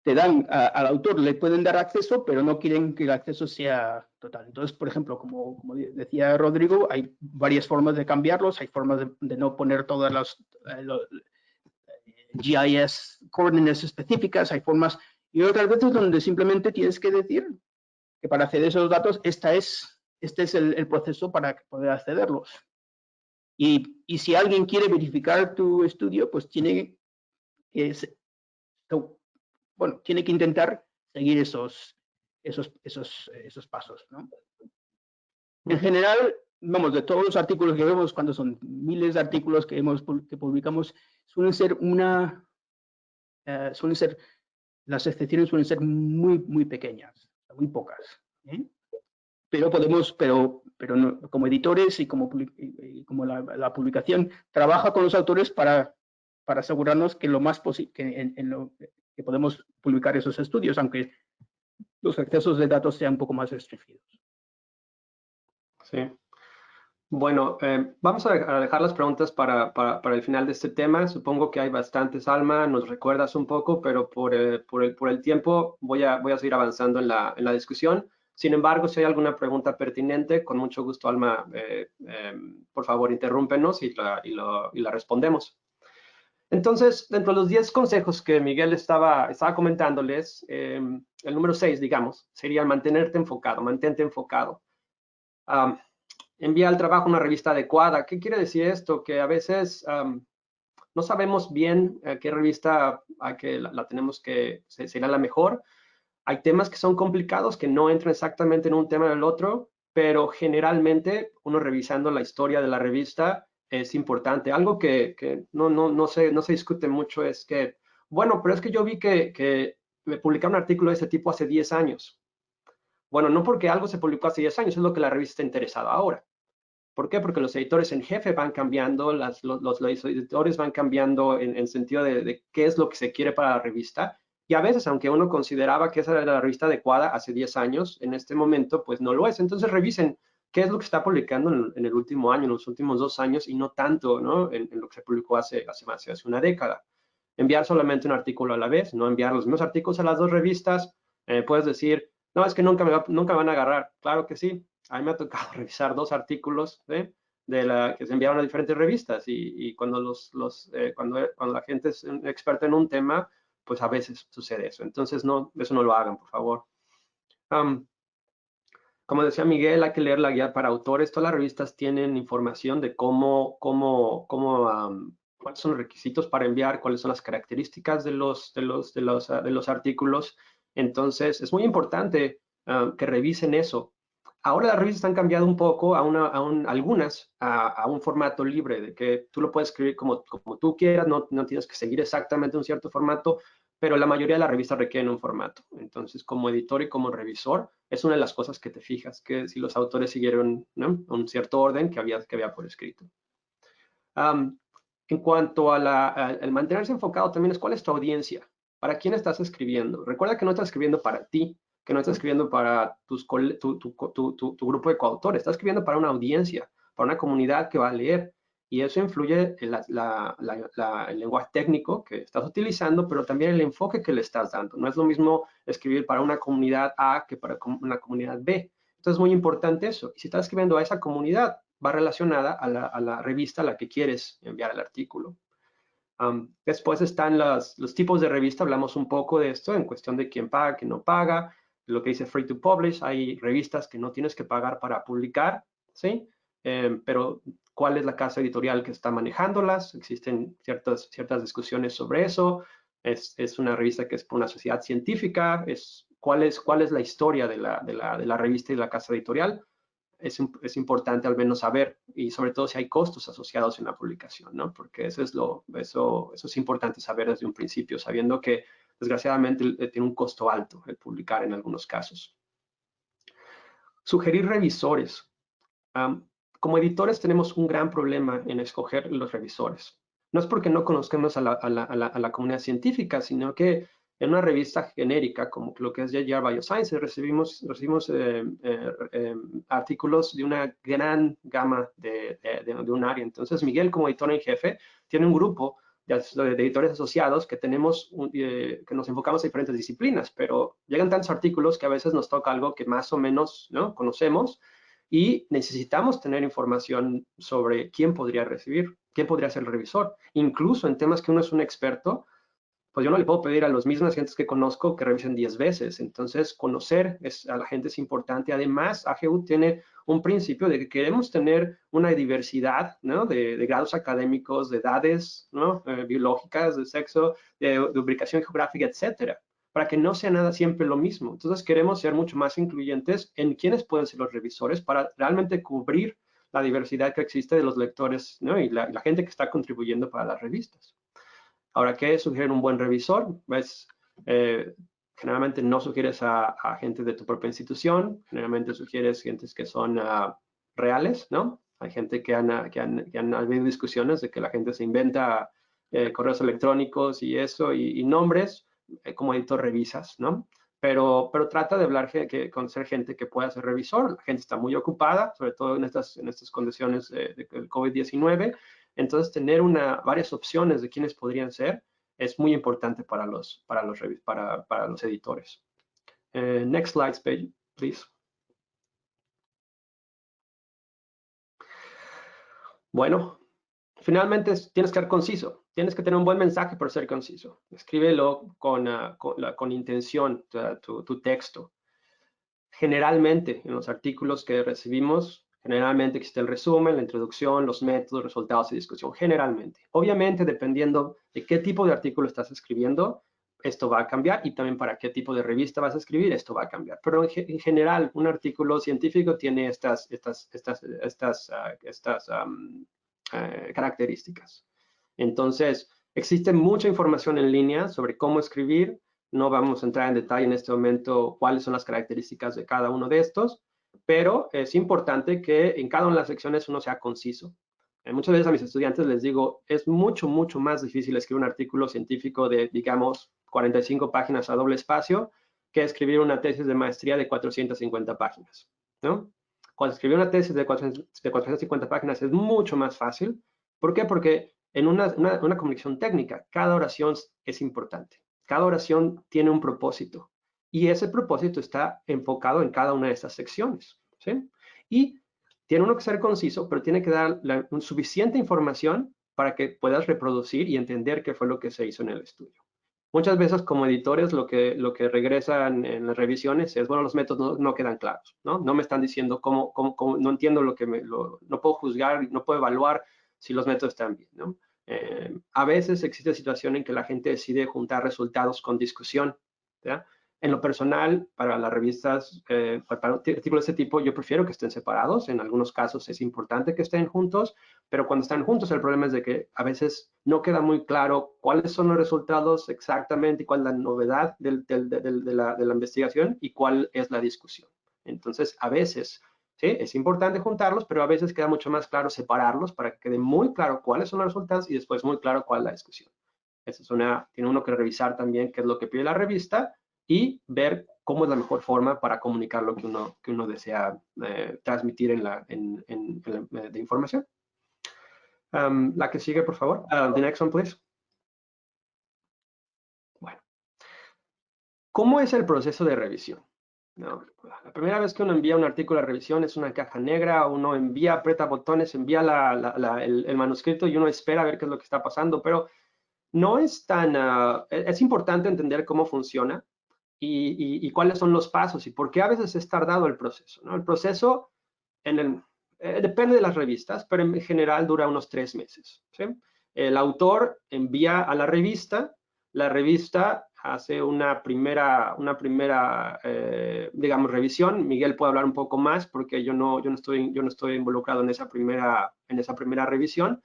te dan al autor, le pueden dar acceso, pero no quieren que el acceso sea total. Entonces, por ejemplo, como decía Rodrigo, hay varias formas de cambiarlos, hay formas de no poner todas las GIS coordenadas específicas, hay formas, y otras veces donde simplemente tienes que decir que para acceder a esos datos, este es el proceso para poder accederlos. Y si alguien quiere verificar tu estudio, pues tiene que intentar seguir esos pasos, ¿no? En general, vamos, de todos los artículos que vemos, cuando son miles de artículos que publicamos, las excepciones suelen ser muy, muy pequeñas, muy pocas, ¿eh? Pero no, como editores y como la publicación trabaja con los autores para asegurarnos que lo más posible que podemos publicar esos estudios, aunque los accesos de datos sean un poco más restringidos. Sí. Bueno, vamos a dejar las preguntas para el final de este tema. Supongo que hay bastantes, Alma, nos recuerdas un poco, pero por el tiempo voy a seguir avanzando en la discusión. Sin embargo, si hay alguna pregunta pertinente, con mucho gusto, Alma, por favor, interrúmpenos y la respondemos. Entonces, dentro de los 10 consejos que Miguel estaba comentándoles, el número 6, digamos, sería mantenerte enfocado, mantente enfocado. Envía al trabajo una revista adecuada. ¿Qué quiere decir esto? Que a veces no sabemos bien qué revista la tenemos que será la mejor. Hay temas que son complicados, que no entran exactamente en un tema del otro, pero generalmente uno revisando la historia de la revista es importante. Algo que no se discute mucho es que, bueno, pero es que yo vi que me publicaron un artículo de este tipo hace 10 años. Bueno, no porque algo se publicó hace 10 años, es lo que la revista está interesada ahora. ¿Por qué? Porque los editores en jefe van cambiando, los editores van cambiando en sentido de qué es lo que se quiere para la revista. Y a veces, aunque uno consideraba que esa era la revista adecuada hace 10 años, en este momento, pues no lo es. Entonces revisen qué es lo que está publicando en el último año, en los últimos 2 años, y no tanto, ¿no? En lo que se publicó hace una década. Enviar solamente un artículo a la vez, no enviar los mismos artículos a las 2 revistas. Puedes decir, no, es que nunca me van a agarrar. Claro que sí. A mí me ha tocado revisar 2 artículos que se enviaron a diferentes revistas y cuando, cuando la gente es experta en un tema, pues a veces sucede eso. Entonces, no, eso no lo hagan, por favor. Como decía Miguel, hay que leer la guía para autores. Todas las revistas tienen información de cuáles son los requisitos para enviar, cuáles son las características de los artículos. Entonces, es muy importante que revisen eso. Ahora las revistas han cambiado un poco, algunas, a un formato libre, de que tú lo puedes escribir como tú quieras, no tienes que seguir exactamente un cierto formato, pero la mayoría de las revistas requieren un formato. Entonces, como editor y como revisor, es una de las cosas que te fijas, que si los autores siguieron, ¿no?, un cierto orden que había por escrito. En cuanto al mantenerse enfocado, también es cuál es tu audiencia, para quién estás escribiendo. Recuerda que no estás escribiendo para ti, que no estás escribiendo para tu grupo de coautores, estás escribiendo para una audiencia, para una comunidad que va a leer. Y eso influye en el lenguaje técnico que estás utilizando, pero también el enfoque que le estás dando. No es lo mismo escribir para una comunidad A que para una comunidad B. Entonces es muy importante eso. Y si estás escribiendo a esa comunidad, va relacionada a la revista a la que quieres enviar el artículo. Después están los tipos de revista, hablamos un poco de esto en cuestión de quién paga, quién no paga, lo que dice Free to Publish. Hay revistas que no tienes que pagar para publicar, ¿sí? Pero ¿cuál es la casa editorial que está manejándolas? Existen ciertas discusiones sobre eso. Es una revista que es por una sociedad científica. ¿Cuál es la historia de la revista y de la casa editorial? Es importante al menos saber, y sobre todo si hay costos asociados en la publicación, ¿no? Porque eso es importante saber desde un principio, sabiendo que desgraciadamente tiene un costo alto el publicar en algunos casos. Sugerir revisores. Como editores tenemos un gran problema en escoger los revisores. No es porque no conozcamos a la comunidad científica, sino que en una revista genérica como lo que es JR Biosciences recibimos artículos de una gran gama de un área. Entonces Miguel, como editor en jefe, tiene un grupo de editores asociados que que nos enfocamos en diferentes disciplinas, pero llegan tantos artículos que a veces nos toca algo que más o menos, ¿no?, conocemos, y necesitamos tener información sobre quién podría ser el revisor. Incluso en temas que uno es un experto, pues yo no le puedo pedir a los mismos agentes que conozco que revisen 10 veces. Entonces, conocer a la gente es importante. Además, AGU tiene un principio de que queremos tener una diversidad, ¿no?, de grados académicos, de edades, ¿no?, biológicas, de sexo, de ubicación geográfica, etcétera, para que no sea nada siempre lo mismo. Entonces, queremos ser mucho más incluyentes en quiénes pueden ser los revisores para realmente cubrir la diversidad que existe de los lectores, ¿no?, y la gente que está contribuyendo para las revistas. Ahora, ¿qué sugiere un buen revisor? Pues generalmente no sugieres a gente de tu propia institución, generalmente sugieres gentes que son reales, ¿no? Hay gente que han habido discusiones de que la gente se inventa correos electrónicos y eso, y nombres, como editor revisas, ¿no? Pero trata de hablar con ser gente que pueda ser revisor. La gente está muy ocupada, sobre todo en estas condiciones de COVID-19. Entonces, tener varias opciones de quiénes podrían ser es muy importante para los editores. Next slide, please. Bueno, finalmente tienes que ser conciso. Tienes que tener un buen mensaje para ser conciso. Escríbelo con intención, tu texto. Generalmente, en los artículos que recibimos, generalmente existe el resumen, la introducción, los métodos, resultados y discusión, generalmente. Obviamente, dependiendo de qué tipo de artículo estás escribiendo, esto va a cambiar, y también para qué tipo de revista vas a escribir, esto va a cambiar. Pero en general, un artículo científico tiene estas características. Entonces, existe mucha información en línea sobre cómo escribir. No vamos a entrar en detalle en este momento cuáles son las características de cada uno de estos, pero es importante que en cada una de las secciones uno sea conciso. Muchas veces a mis estudiantes les digo, es mucho más difícil escribir un artículo científico de, digamos, 45 páginas a doble espacio que escribir una tesis de maestría de 450 páginas, ¿no? Cuando escribir una tesis de 450 páginas es mucho más fácil. ¿Por qué? Porque en una comunicación técnica, cada oración es importante. Cada oración tiene un propósito y ese propósito está enfocado en cada una de estas secciones, ¿sí? Y tiene uno que ser conciso, pero tiene que dar suficiente información para que puedas reproducir y entender qué fue lo que se hizo en el estudio. Muchas veces como editores lo que regresan en las revisiones es, bueno, los métodos no quedan claros, ¿no? No me están diciendo cómo no entiendo no puedo juzgar, no puedo evaluar si los métodos están bien, ¿no? A veces existe situación en que la gente decide juntar resultados con discusión, ¿ya? En lo personal, para las revistas, para artículos de este tipo, yo prefiero que estén separados. En algunos casos es importante que estén juntos, pero cuando están juntos el problema es de que a veces no queda muy claro cuáles son los resultados exactamente y cuál es la novedad de la investigación y cuál es la discusión. Entonces, a veces, ¿sí? Es importante juntarlos, pero a veces queda mucho más claro separarlos para que quede muy claro cuáles son los resultados y después muy claro cuál es la discusión. Esa es tiene uno que revisar también qué es lo que pide la revista y ver cómo es la mejor forma para comunicar lo que uno desea transmitir de información. La que sigue, por favor. The next one, please. Bueno. ¿Cómo es el proceso de revisión? No, la primera vez que uno envía un artículo de revisión es una caja negra, uno envía, aprieta botones, envía el manuscrito y uno espera a ver qué es lo que está pasando, pero no es tan... es importante entender cómo funciona y cuáles son los pasos y por qué a veces es tardado el proceso, ¿no? El proceso depende de las revistas, pero en general dura unos 3 meses, ¿sí? El autor envía a la revista hace una primera digamos, revisión. Miguel puede hablar un poco más porque yo no estoy involucrado en esa primera revisión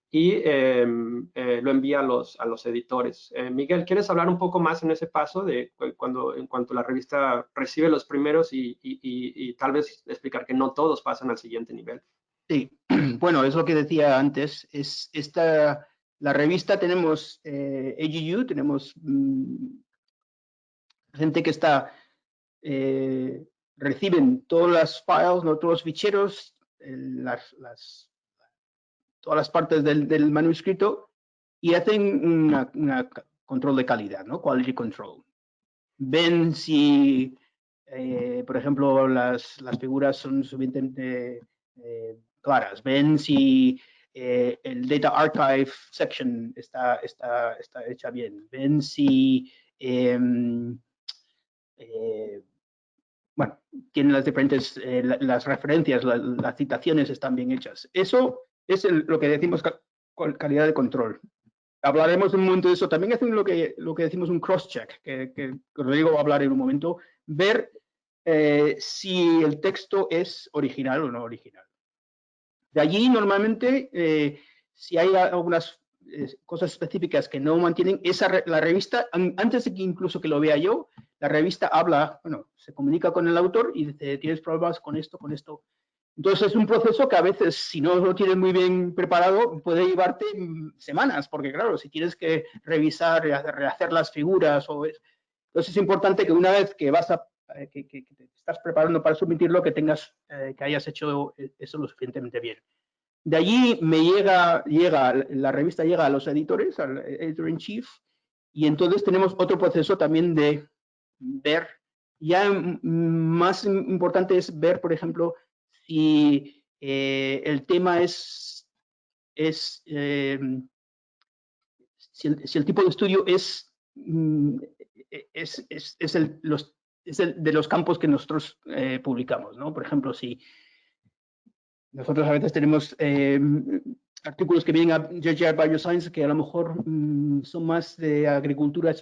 y lo envía a los editores. Miguel, ¿quieres hablar un poco más en ese paso de en cuanto la revista recibe los primeros y tal vez explicar que no todos pasan al siguiente nivel? Sí, bueno, es lo que decía antes. La revista tenemos AGU, tenemos gente que reciben todas las files, ¿no? Todos los ficheros, todas las partes del manuscrito y hacen una control de calidad, ¿no? Quality control. Ven si, por ejemplo, las figuras son suficientemente claras. Ven si el Data Archive section está hecha bien. Ven si bueno, tienen las diferentes, las referencias, las citaciones están bien hechas. Eso es lo que decimos calidad de control. Hablaremos en un momento de eso. También hacen lo que decimos un cross-check, que Rodrigo va a hablar en un momento, ver si el texto es original o no original. De allí, normalmente, si hay algunas cosas específicas que no mantienen, la revista, antes de que incluso que lo vea yo, la revista habla, bueno, se comunica con el autor y dice, tienes problemas con esto, con esto. Entonces es un proceso que a veces, si no lo tienes muy bien preparado, puede llevarte semanas, porque claro, si tienes que revisar, rehacer las figuras, entonces es importante que una vez que que te estás preparando para submitirlo, que que hayas hecho eso lo suficientemente bien. De allí la revista llega a los editores, al editor-in-chief, y entonces tenemos otro proceso también de ver. Ya más importante es ver, por ejemplo, si el tema si el tipo de estudio es de los campos que nosotros publicamos, ¿no? Por ejemplo, si nosotros a veces tenemos artículos que vienen a JGR Bioscience que a lo mejor son más de agricultura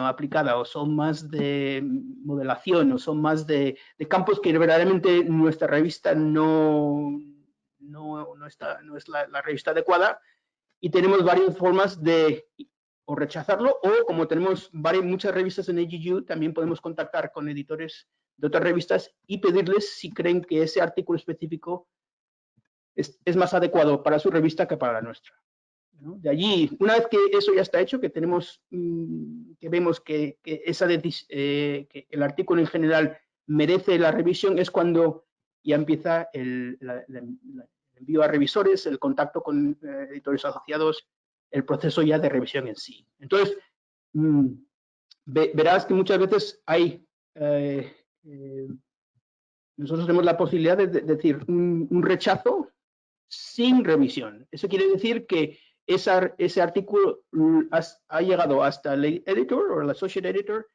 aplicada o son más de modelación o son más de campos que verdaderamente nuestra revista no es la revista adecuada, y tenemos varias formas de o rechazarlo, o como tenemos muchas revistas en AGU, también podemos contactar con editores de otras revistas y pedirles si creen que ese artículo específico es más adecuado para su revista que para la nuestra, ¿no? De allí, una vez que eso ya está hecho, que tenemos, que vemos que el artículo en general merece la revisión, es cuando ya empieza el envío a revisores, el contacto con editores asociados, el proceso ya de revisión en sí. Entonces, verás que muchas veces hay nosotros tenemos la posibilidad de decir un rechazo sin revisión. Eso quiere decir que ese artículo ha llegado hasta el editor o el associate editor,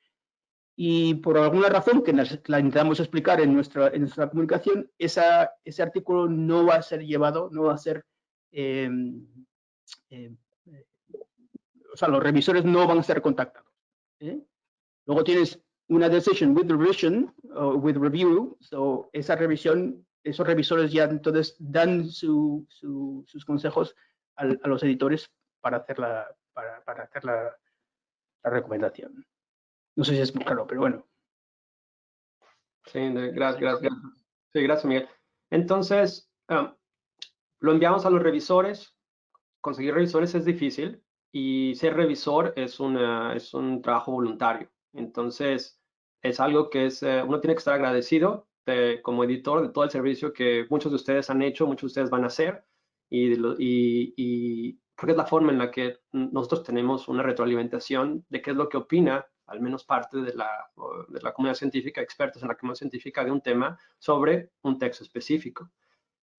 y por alguna razón que la intentamos explicar en nuestra comunicación, ese artículo no va a ser llevado, no va a ser, o sea, los revisores no van a ser contactados, ¿eh? Luego tienes una decision with revision o with review, so esa revisión, esos revisores ya entonces dan sus consejos a los editores para hacer la recomendación. No sé si es muy claro, pero bueno. Sí, gracias. Sí, gracias, Miguel. Entonces, lo enviamos a los revisores. Conseguir revisores es difícil y ser revisor es un trabajo voluntario. Entonces, es algo que uno tiene que estar agradecido como editor de todo el servicio que muchos de ustedes han hecho, muchos de ustedes van a hacer, y porque es la forma en la que nosotros tenemos una retroalimentación de qué es lo que opina, al menos parte de la comunidad científica, expertos en la comunidad científica de un tema sobre un texto específico.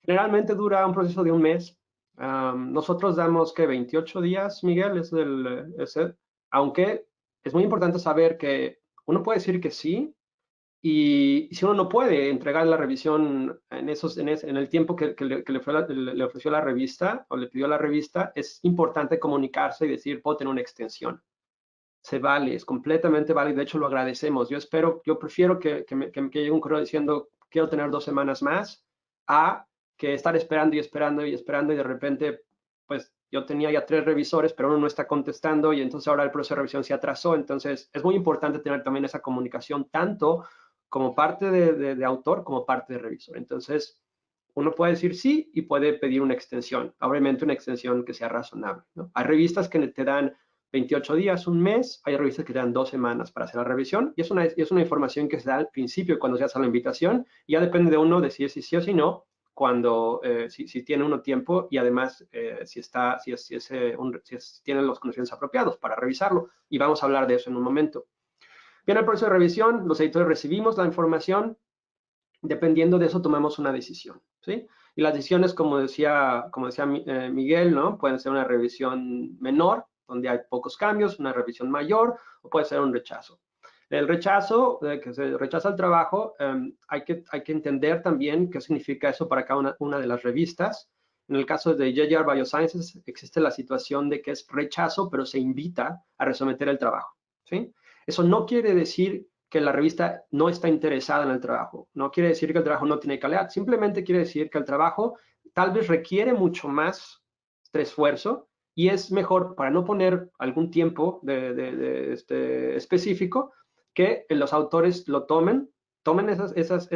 Generalmente dura un proceso de un mes. Nosotros damos que 28 días, Miguel, aunque es muy importante saber que uno puede decir que sí, y si uno no puede entregar la revisión en el tiempo que le ofreció la revista o le pidió la revista, es importante comunicarse y decir, puedo tener una extensión. Se vale, es completamente válido, de hecho lo agradecemos. Yo prefiero que llegue un correo diciendo, quiero tener 2 semanas más, a que estar esperando y de repente, pues yo tenía ya 3 revisores, pero uno no está contestando y entonces ahora el proceso de revisión se atrasó. Entonces es muy importante tener también esa comunicación, tanto como parte de autor como parte de revisor. Entonces uno puede decir sí y puede pedir una extensión, obviamente una extensión que sea razonable, ¿no? Hay revistas que te dan 28 días, un mes, hay revistas que te dan 2 semanas para hacer la revisión, y es una información que se da al principio cuando se hace la invitación, y ya depende de uno decir si sí o si no, si tiene uno tiempo, y además si tiene los conocimientos apropiados para revisarlo, y vamos a hablar de eso en un momento. Viene el proceso de revisión, los editores recibimos la información, dependiendo de eso tomamos una decisión, ¿sí? Y las decisiones, como decía Miguel, ¿no? Pueden ser una revisión menor, donde hay pocos cambios, una revisión mayor, o puede ser un rechazo. El rechazo, que se rechaza el trabajo, hay que entender también qué significa eso para cada una de las revistas. En el caso de JGR Biosciences existe la situación de que es rechazo, pero se invita a resometer el trabajo, ¿sí? Eso no quiere decir que la revista no está interesada en el trabajo. No quiere decir que el trabajo no tiene calidad. Simplemente quiere decir que el trabajo tal vez requiere mucho más esfuerzo y es mejor, para no poner algún tiempo específico, que los autores lo tomen esas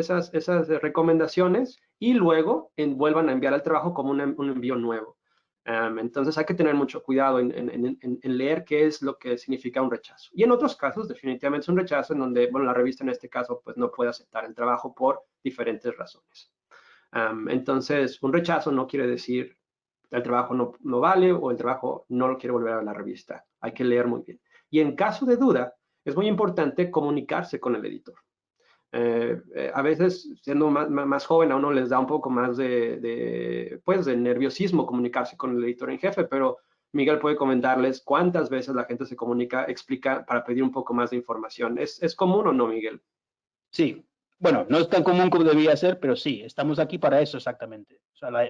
recomendaciones y luego vuelvan a enviar el trabajo como un envío nuevo. Entonces hay que tener mucho cuidado en leer qué es lo que significa un rechazo. Y en otros casos definitivamente es un rechazo en donde, bueno, la revista en este caso pues no puede aceptar el trabajo por diferentes razones. Entonces un rechazo no quiere decir el trabajo no vale o el trabajo no lo quiere volver a ver la revista. Hay que leer muy bien. Y en caso de duda es muy importante comunicarse con el editor. A veces, siendo más joven, a uno les da un poco más de nerviosismo comunicarse con el editor en jefe, pero Miguel puede comentarles cuántas veces la gente se comunica, explica para pedir un poco más de información. ¿Es común o no, Miguel? Sí. Bueno, no es tan común como debía ser, pero sí, estamos aquí para eso exactamente. O sea, la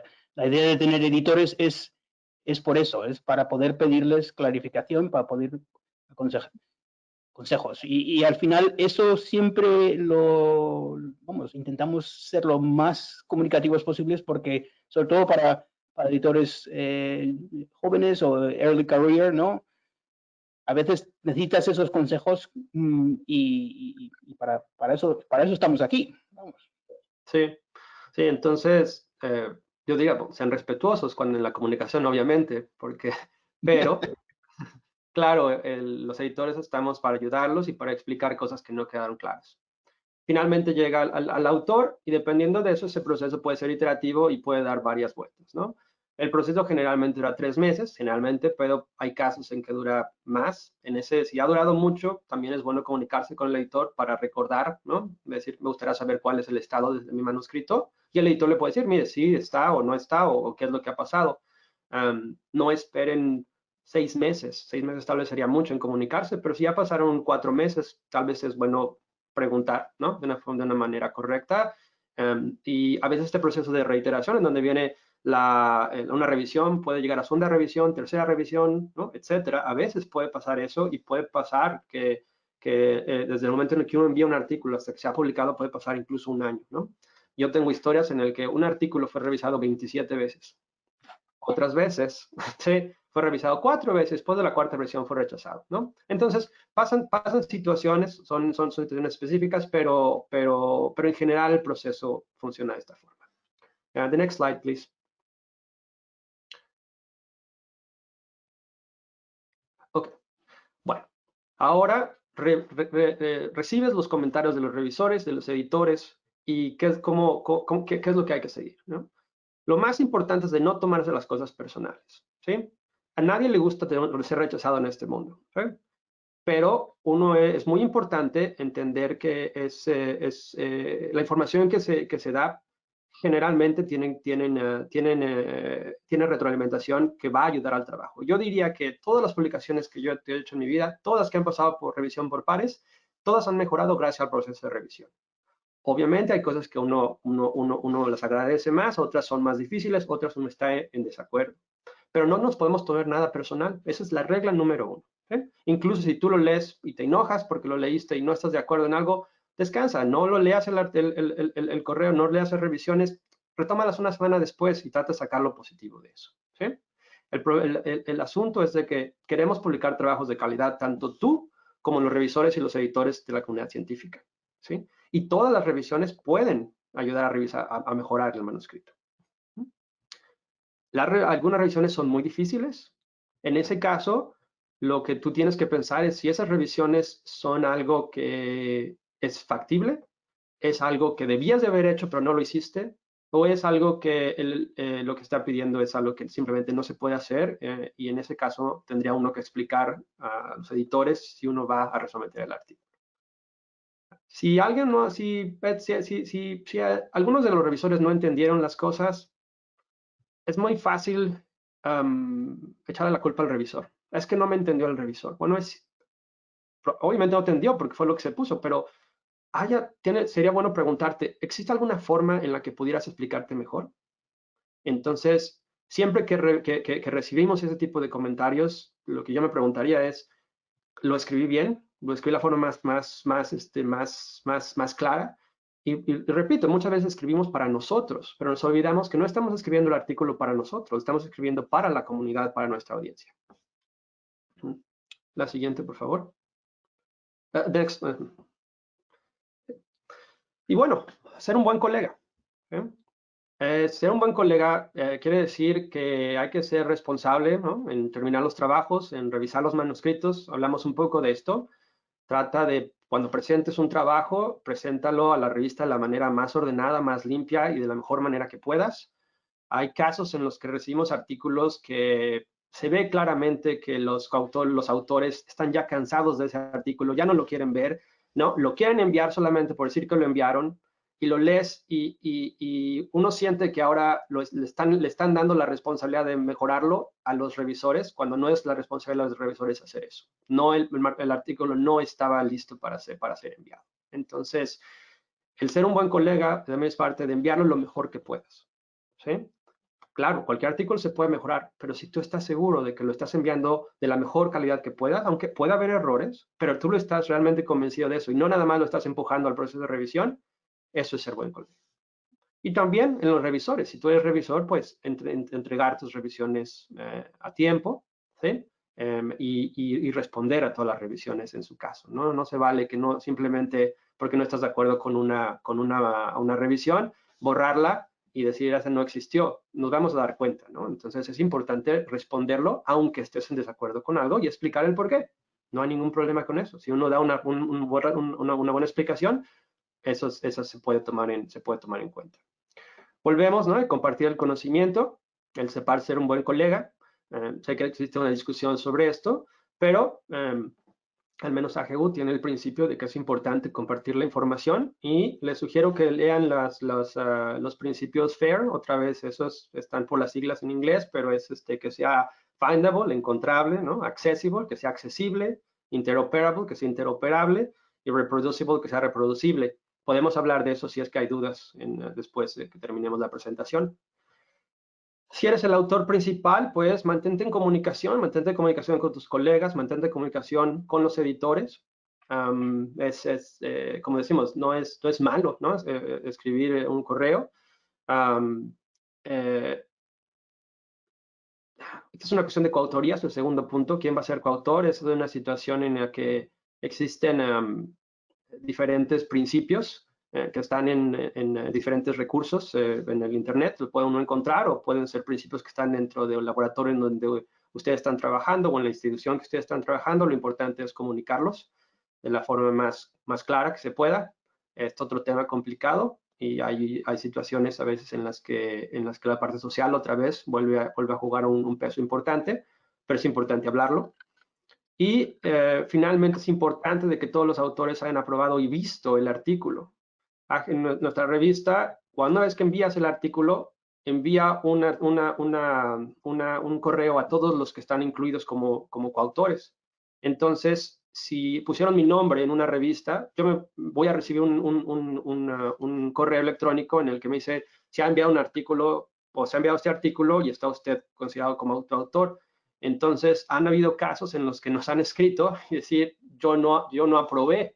idea de tener editores es es por eso, es para poder pedirles clarificación, para poder consejos. Y al final eso siempre intentamos ser lo más comunicativos posibles porque, sobre todo para editores jóvenes o early career, ¿no? A veces necesitas esos consejos y para eso estamos aquí. Vamos. Sí, sí, entonces yo digo, sean respetuosos en la comunicación, obviamente, pero claro, los editores estamos para ayudarlos y para explicar cosas que no quedaron claras. Finalmente llega al autor y dependiendo de eso, ese proceso puede ser iterativo y puede dar varias vueltas, ¿no? El proceso generalmente dura 3 meses, generalmente, pero hay casos en que dura más. Si ha durado mucho, también es bueno comunicarse con el editor para recordar, ¿no? Es decir, me gustaría saber cuál es el estado de mi manuscrito. Y el editor le puede decir, mire, sí está o no está, o qué es lo que ha pasado. No esperen 6 meses. 6 meses tal vez sería mucho en comunicarse, pero si ya pasaron 4 meses, tal vez es bueno preguntar, ¿no? De una manera correcta. Y a veces este proceso de reiteración, en donde viene una revisión, puede llegar a segunda revisión, tercera revisión, ¿no? Etcétera. A veces puede pasar eso y puede pasar que desde el momento en el que uno envía un artículo hasta que se ha publicado puede pasar incluso un año, ¿no? Yo tengo historias en el que un artículo fue revisado 27 veces. Otras veces, ¿sí? Fue revisado 4 veces, después de la 4ª revisión fue rechazado, ¿no? Entonces, pasan situaciones, son situaciones específicas, pero en general el proceso funciona de esta forma. The next slide, please. Ok, bueno, ahora recibes los comentarios de los revisores, de los editores, y qué es lo que hay que seguir, ¿no? Lo más importante es de no tomarse las cosas personales, ¿sí? A nadie le gusta ser rechazado en este mundo, ¿sí? Pero es muy importante entender que la información que se da generalmente tiene retroalimentación que va a ayudar al trabajo. Yo diría que todas las publicaciones que yo he hecho en mi vida, todas que han pasado por revisión por pares, todas han mejorado gracias al proceso de revisión. Obviamente hay cosas que uno las agradece más, otras son más difíciles, otras uno está en desacuerdo. Pero no nos podemos tomar nada personal. Esa es la regla número 1. ¿eh? Incluso si tú lo lees y te enojas porque lo leíste y no estás de acuerdo en algo, descansa, no lo leas el correo, no leas las revisiones, retómalas una semana después y trata de sacar lo positivo de eso. ¿sí? El asunto es de que queremos publicar trabajos de calidad, tanto tú como los revisores y los editores de la comunidad científica. ¿sí? Y todas las revisiones pueden ayudar a mejorar el manuscrito. Algunas revisiones son muy difíciles. En ese caso, lo que tú tienes que pensar es si esas revisiones son algo que es factible, es algo que debías de haber hecho pero no lo hiciste, o es algo que lo que está pidiendo es algo que simplemente no se puede hacer y en ese caso tendría uno que explicar a los editores si uno va a resometer el artículo. Si algunos de los revisores no entendieron las cosas, es muy fácil echarle la culpa al revisor. Es que no me entendió el revisor. Bueno, obviamente no entendió porque fue lo que se puso, pero sería bueno preguntarte, ¿existe alguna forma en la que pudieras explicarte mejor? Entonces, siempre que recibimos ese tipo de comentarios, lo que yo me preguntaría es, ¿lo escribí bien? ¿Lo escribí de la forma más clara? Y repito, muchas veces escribimos para nosotros, pero nos olvidamos que no estamos escribiendo el artículo para nosotros, estamos escribiendo para la comunidad, para nuestra audiencia. La siguiente, por favor. Next. Y bueno, ser un buen colega. Ser un buen colega quiere decir que hay que ser responsable, ¿no? En terminar los trabajos, en revisar los manuscritos. Hablamos un poco de esto. Trata de, cuando presentes un trabajo, preséntalo a la revista de la manera más ordenada, más limpia y de la mejor manera que puedas. Hay casos en los que recibimos artículos que se ve claramente que los autores están ya cansados de ese artículo, ya no lo quieren ver, ¿no? Lo quieren enviar solamente por decir que lo enviaron y lo lees y uno siente que ahora le están dando la responsabilidad de mejorarlo a los revisores cuando no es la responsabilidad de los revisores hacer eso. No, el artículo no estaba listo para ser enviado. Entonces, el ser un buen colega también es parte de enviarlo lo mejor que puedas. ¿sí? claro, cualquier artículo se puede mejorar, pero si tú estás seguro de que lo estás enviando de la mejor calidad que puedas, aunque pueda haber errores, pero tú lo estás realmente convencido de eso y no nada más lo estás empujando al proceso de revisión, eso es ser buen colega. Y también en los revisores, si tú eres revisor, pues entregar tus revisiones a tiempo, ¿sí? Y responder a todas las revisiones en su caso, ¿no? No se vale que no simplemente porque no estás de acuerdo con una revisión, borrarla y decir esa no existió. Nos vamos a dar cuenta, ¿no? Entonces es importante responderlo aunque estés en desacuerdo con algo y explicar el por qué. No hay ningún problema con eso. Si uno da una buena explicación, eso se puede tomar en cuenta. Volvemos, ¿no? A compartir el conocimiento, el separar ser un buen colega. Sé que existe una discusión sobre esto, pero al menos AGU tiene el principio de que es importante compartir la información y les sugiero que lean los principios FAIR. Otra vez, esos están por las siglas en inglés, pero es que sea findable, encontrable, ¿no? Accessible, que sea accesible, interoperable, que sea interoperable, y reproducible, que sea reproducible. Podemos hablar de eso si es que hay dudas después de que terminemos la presentación. Si eres el autor principal, pues mantente en comunicación con tus colegas, mantente en comunicación con los editores. Como decimos, no es malo, ¿no? Escribir un correo. Esta es una cuestión de coautoría, es el segundo punto. ¿Quién va a ser coautor? Es de una situación en la que existen diferentes principios que están en diferentes recursos en el Internet. Lo puede uno encontrar o pueden ser principios que están dentro del laboratorio en donde ustedes están trabajando o en la institución que ustedes están trabajando. Lo importante es comunicarlos de la forma más clara que se pueda. Es otro tema complicado y hay situaciones a veces en las que la parte social otra vez vuelve a jugar un peso importante, pero es importante hablarlo. Y finalmente es importante de que todos los autores hayan aprobado y visto el artículo. En nuestra revista, cuando es que envías el artículo, envía un correo a todos los que están incluidos como coautores. Entonces, si pusieron mi nombre en una revista, yo me voy a recibir un correo electrónico en el que me dice, se ha enviado un artículo o se ha enviado este artículo y está usted considerado como autor. Entonces, han habido casos en los que nos han escrito y decir, yo no aprobé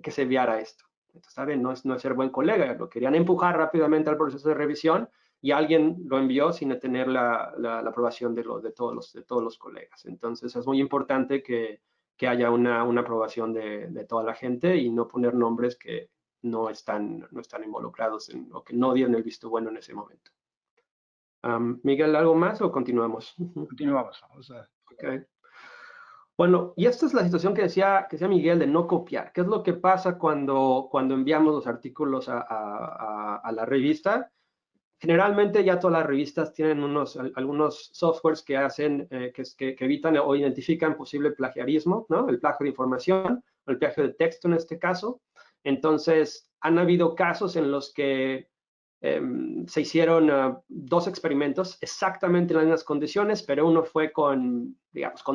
que se enviara esto. Entonces, ¿saben? No es ser buen colega. Lo querían empujar rápidamente al proceso de revisión y alguien lo envió sin tener la aprobación de todos los colegas. Entonces, es muy importante que haya una aprobación de toda la gente y no poner nombres que no están involucrados o que no dieron el visto bueno en ese momento. Miguel, ¿algo más o continuamos? Continuamos. Vamos a... Okay. Bueno, y esta es la situación que decía Miguel de no copiar. ¿Qué es lo que pasa cuando enviamos los artículos a la revista? Generalmente ya todas las revistas tienen algunos softwares que hacen, que evitan o identifican posible plagiarismo, ¿no? El plagio de información, o el plagio de texto en este caso. Entonces, han habido casos en los que se hicieron 2 experimentos exactamente en las mismas condiciones, pero uno fue con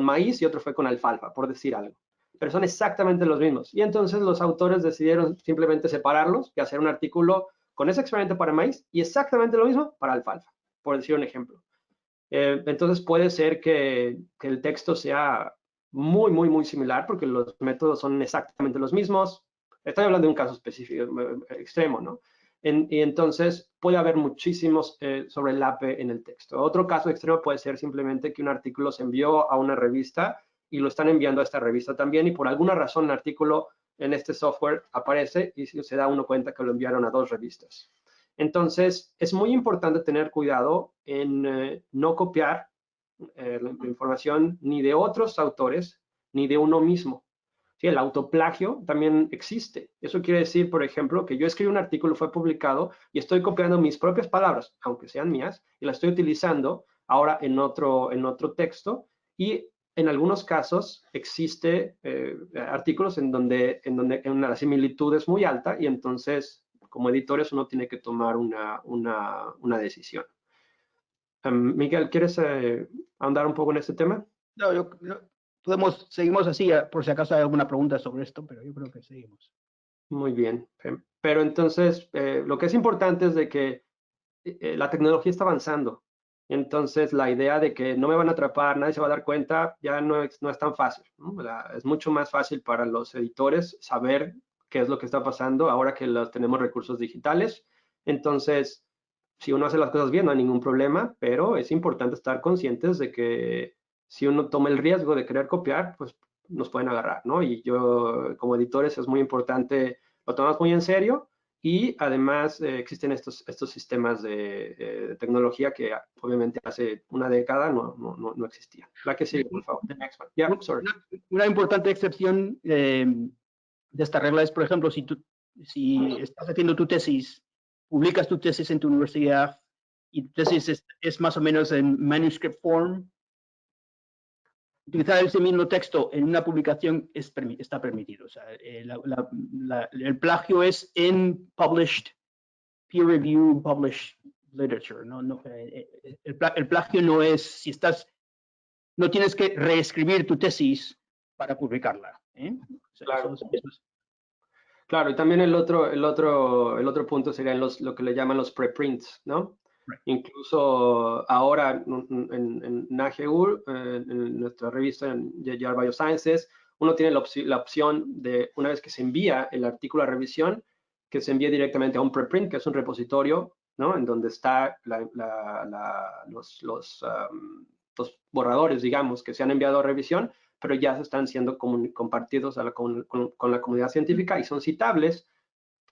maíz y otro fue con alfalfa, por decir algo. Pero son exactamente los mismos. Y entonces los autores decidieron simplemente separarlos y hacer un artículo con ese experimento para maíz y exactamente lo mismo para alfalfa, por decir un ejemplo. Entonces puede ser que el texto sea muy, muy, muy similar porque los métodos son exactamente los mismos. Estoy hablando de un caso específico, extremo, ¿no? Y entonces puede haber muchísimos sobrelape en el texto. Otro caso extremo puede ser simplemente que un artículo se envió a una revista y lo están enviando a esta revista también y por alguna razón el artículo en este software aparece y se da uno cuenta que lo enviaron a 2 revistas. Entonces, es muy importante tener cuidado en no copiar la información ni de otros autores ni de uno mismo. Sí, el autoplagio también existe. Eso quiere decir, por ejemplo, que yo escribí un artículo, fue publicado y estoy copiando mis propias palabras, aunque sean mías, y las estoy utilizando ahora en otro texto. Y en algunos casos existe artículos en donde la similitud es muy alta y entonces, como editores, uno tiene que tomar una decisión. Miguel, ¿quieres ahondar un poco en este tema? No, seguimos así, por si acaso hay alguna pregunta sobre esto, pero yo creo que seguimos. Muy bien. Pero entonces, lo que es importante es de que la tecnología está avanzando. Entonces, la idea de que no me van a atrapar, nadie se va a dar cuenta, ya no es tan fácil, ¿no? Es mucho más fácil para los editores saber qué es lo que está pasando ahora que tenemos recursos digitales. Entonces, si uno hace las cosas bien, no hay ningún problema, pero es importante estar conscientes de que si uno toma el riesgo de querer copiar, pues nos pueden agarrar, ¿no? Y yo, como editores, es muy importante, lo tomamos muy en serio. Y además existen estos sistemas de tecnología que obviamente hace una década no existían. La que sigue, por favor. The next one. Yeah, sorry. Una importante excepción de esta regla es, por ejemplo, si estás haciendo tu tesis, publicas tu tesis en tu universidad y tu tesis es más o menos en manuscript form, utilizar ese mismo texto en una publicación está permitido. O sea, el plagio es en published, peer review, published literature. El plagio no es, no tienes que reescribir tu tesis para publicarla. O sea, claro. Claro, y también el otro punto sería lo que le llaman los preprints, ¿no? Right. Incluso ahora en NAGEU, en nuestra revista, en JR Biosciences, uno tiene la opción de, una vez que se envía el artículo a revisión, que se envíe directamente a un preprint, que es un repositorio, ¿no? En donde está los borradores, digamos, que se han enviado a revisión, pero ya se están siendo compartidos con la comunidad científica y son citables,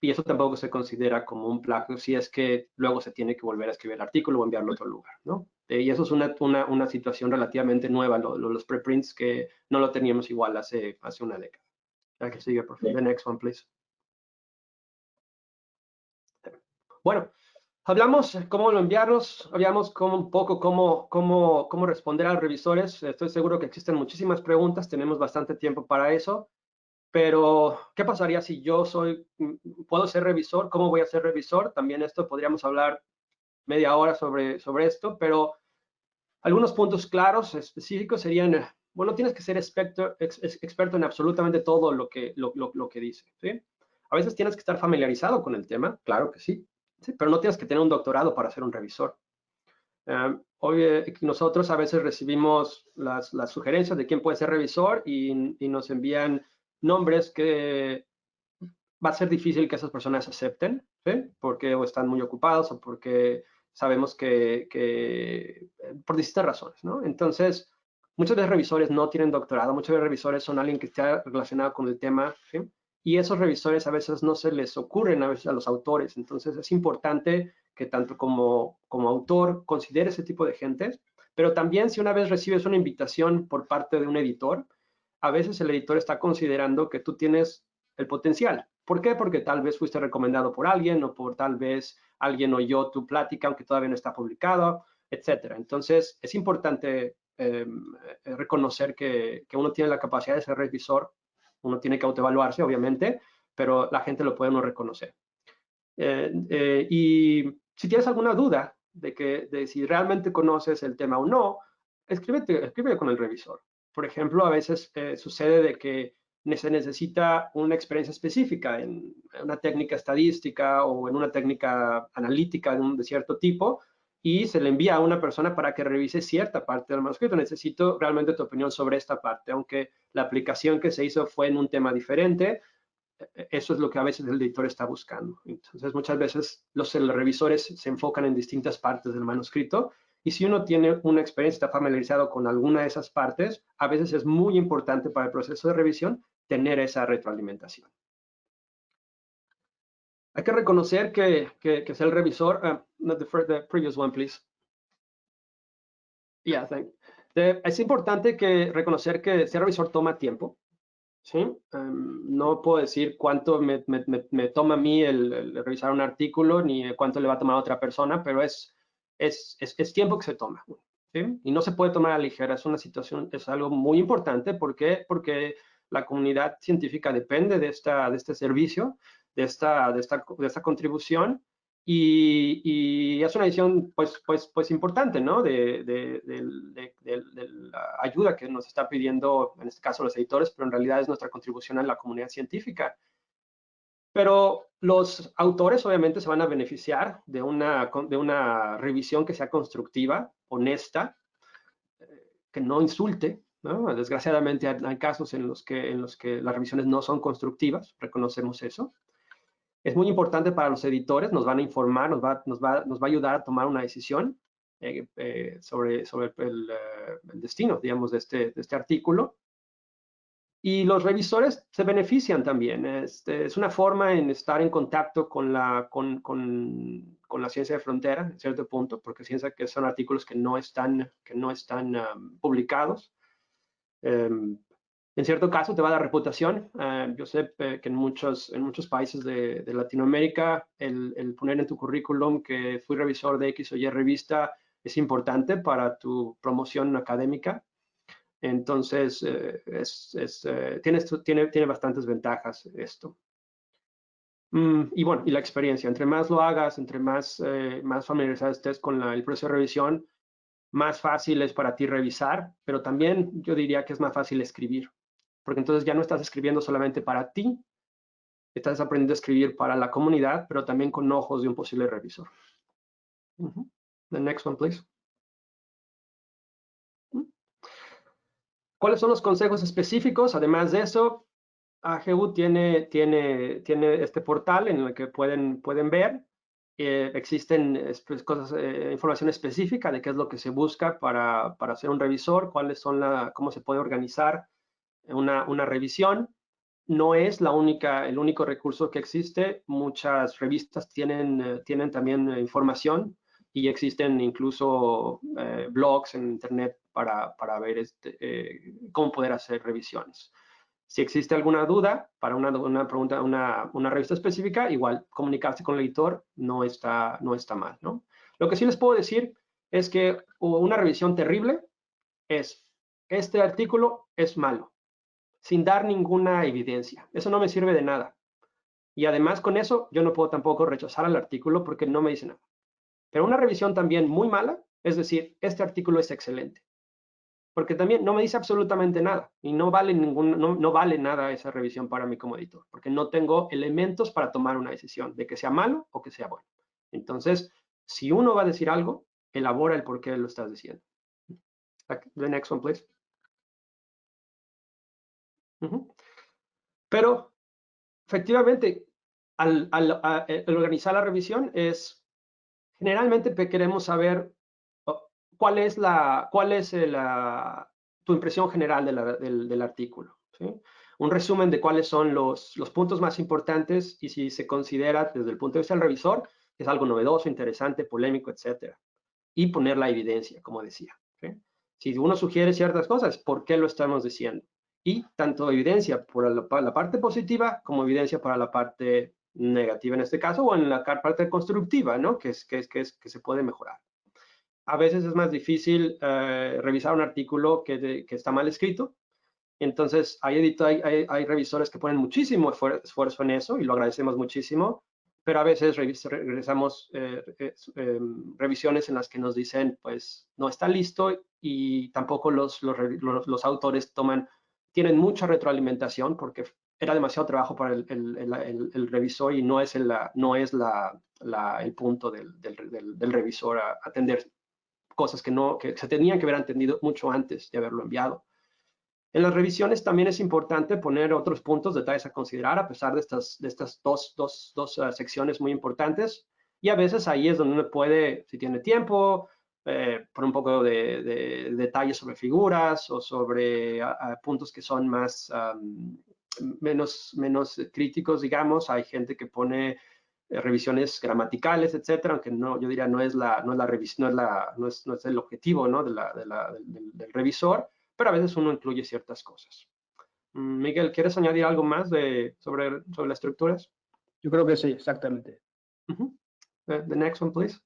y eso tampoco se considera como un plagio si es que luego se tiene que volver a escribir el artículo o enviarlo a otro lugar, ¿no? Y eso es una situación relativamente nueva, los preprints, que no lo teníamos igual hace una década. La que sigue, por favor. The next one, please. Bueno, hablamos cómo enviarlos, hablamos un poco cómo responder a los revisores. Estoy seguro que existen muchísimas preguntas, tenemos bastante tiempo para eso, pero ¿qué pasaría si yo puedo ser revisor? ¿Cómo voy a ser revisor? También esto podríamos hablar media hora sobre esto, pero algunos puntos claros, específicos serían, bueno, tienes que ser experto en absolutamente todo lo que dice, ¿sí? A veces tienes que estar familiarizado con el tema, claro que sí. Sí, pero no tienes que tener un doctorado para ser un revisor. Hoy nosotros a veces recibimos las sugerencias de quién puede ser revisor y nos envían nombres que va a ser difícil que esas personas acepten, ¿sí? Porque o están muy ocupados o porque sabemos que por distintas razones, ¿no? Entonces, muchos de los revisores no tienen doctorado, muchos de los revisores son alguien que está relacionado con el tema, ¿sí? Y esos revisores a veces no se les ocurren a veces a los autores. Entonces es importante que tanto como autor considere ese tipo de gente, pero también si una vez recibes una invitación por parte de un editor, a veces el editor está considerando que tú tienes el potencial. ¿Por qué? Porque tal vez fuiste recomendado por alguien o por tal vez alguien oyó tu plática aunque todavía no está publicado, etcétera. Entonces es importante reconocer que uno tiene la capacidad de ser revisor. Uno tiene que autoevaluarse, obviamente, pero la gente lo puede no reconocer. Y si tienes alguna duda de si realmente conoces el tema o no, escribe con el revisor. Por ejemplo, a veces sucede de que se necesita una experiencia específica en una técnica estadística o en una técnica analítica de cierto tipo, y se le envía a una persona para que revise cierta parte del manuscrito. Necesito realmente tu opinión sobre esta parte, aunque la aplicación que se hizo fue en un tema diferente. Eso es lo que a veces el editor está buscando. Entonces, muchas veces los revisores se enfocan en distintas partes del manuscrito, y si uno tiene una experiencia, está familiarizado con alguna de esas partes, a veces es muy importante para el proceso de revisión tener esa retroalimentación. Hay que reconocer que es el revisor. The previous one, please. Yeah, thank you. Es importante reconocer que ser revisor toma tiempo. ¿Sí? No puedo decir cuánto me toma a mí el revisar un artículo, ni cuánto le va a tomar a otra persona, pero es tiempo que se toma, ¿sí? Y no se puede tomar a la ligera. Es una situación, es algo muy importante. ¿Por qué? Porque la comunidad científica depende de este servicio, de esta contribución, y es una decisión pues importante, ¿no? De la ayuda que nos está pidiendo, en este caso los editores, pero en realidad es nuestra contribución a la comunidad científica. Pero los autores obviamente se van a beneficiar de una revisión que sea constructiva, honesta, que no insulte, ¿no? Desgraciadamente hay casos en los que las revisiones no son constructivas, reconocemos eso. Es muy importante para los editores, nos van a informar, nos va a ayudar a tomar una decisión sobre el destino, digamos, de este artículo. Y los revisores se benefician también. Es una forma en estar en contacto con la ciencia de frontera, en cierto punto, porque ciencia que son artículos que no están publicados. En cierto caso te va a dar reputación. Yo sé que en muchos países de Latinoamérica el poner en tu currículum que fui revisor de X o Y revista es importante para tu promoción académica. Entonces, tiene bastantes ventajas esto. Y bueno, y la experiencia. Entre más lo hagas, entre más familiarizado estés con el proceso de revisión, más fácil es para ti revisar, pero también yo diría que es más fácil escribir, porque entonces ya no estás escribiendo solamente para ti, estás aprendiendo a escribir para la comunidad, pero también con ojos de un posible revisor. The next one, please. ¿Cuáles son los consejos específicos? Además de eso, AGU tiene este portal en el que pueden ver. Existen información específica de qué es lo que se busca para hacer un revisor, cómo se puede organizar una revisión. No es el único recurso que existe. Muchas revistas tienen también información y existen incluso blogs en internet para ver cómo poder hacer revisiones. Si existe alguna duda para una pregunta, una revista específica, igual comunicarse con el editor no está mal, ¿no? Lo que sí les puedo decir es que una revisión terrible es, este artículo es malo, sin dar ninguna evidencia. Eso no me sirve de nada. Y además con eso yo no puedo tampoco rechazar el artículo porque no me dice nada. Pero una revisión también muy mala, es decir, este artículo es excelente. Porque también no me dice absolutamente nada y no vale nada esa revisión para mí como editor, porque no tengo elementos para tomar una decisión de que sea malo o que sea bueno. Entonces, si uno va a decir algo, elabora el por qué lo estás diciendo. The next one, please. Pero, efectivamente, al organizar la revisión generalmente queremos saber cuál es tu impresión general del artículo, ¿sí? Un resumen de cuáles son los puntos más importantes y si se considera desde el punto de vista del revisor que es algo novedoso, interesante, polémico, etcétera. Y poner la evidencia, como decía, ¿sí? Si uno sugiere ciertas cosas, ¿por qué lo estamos diciendo? Y tanto evidencia por la parte positiva como evidencia para la parte negativa en este caso, o en la parte constructiva, ¿no? Que se puede mejorar. A veces es más difícil revisar un artículo que está mal escrito. Entonces, hay revisores que ponen muchísimo esfuerzo en eso y lo agradecemos muchísimo, pero a veces regresamos revisiones en las que nos dicen, pues, no está listo y tampoco los autores tienen mucha retroalimentación porque era demasiado trabajo para el revisor y no es el punto del revisor a atender cosas que se tenían que haber entendido mucho antes de haberlo enviado. En las revisiones también es importante poner otros puntos, detalles a considerar, a pesar de estas dos secciones muy importantes. Y a veces ahí es donde uno puede, si tiene tiempo, poner un poco de detalles sobre figuras o sobre puntos que son menos críticos, digamos. Hay gente que pone revisiones gramaticales, etcétera, aunque yo diría no es el objetivo, ¿no? del revisor, pero a veces uno incluye ciertas cosas. Miguel, ¿quieres añadir algo más sobre las estructuras? Yo creo que sí, exactamente. The next one, please.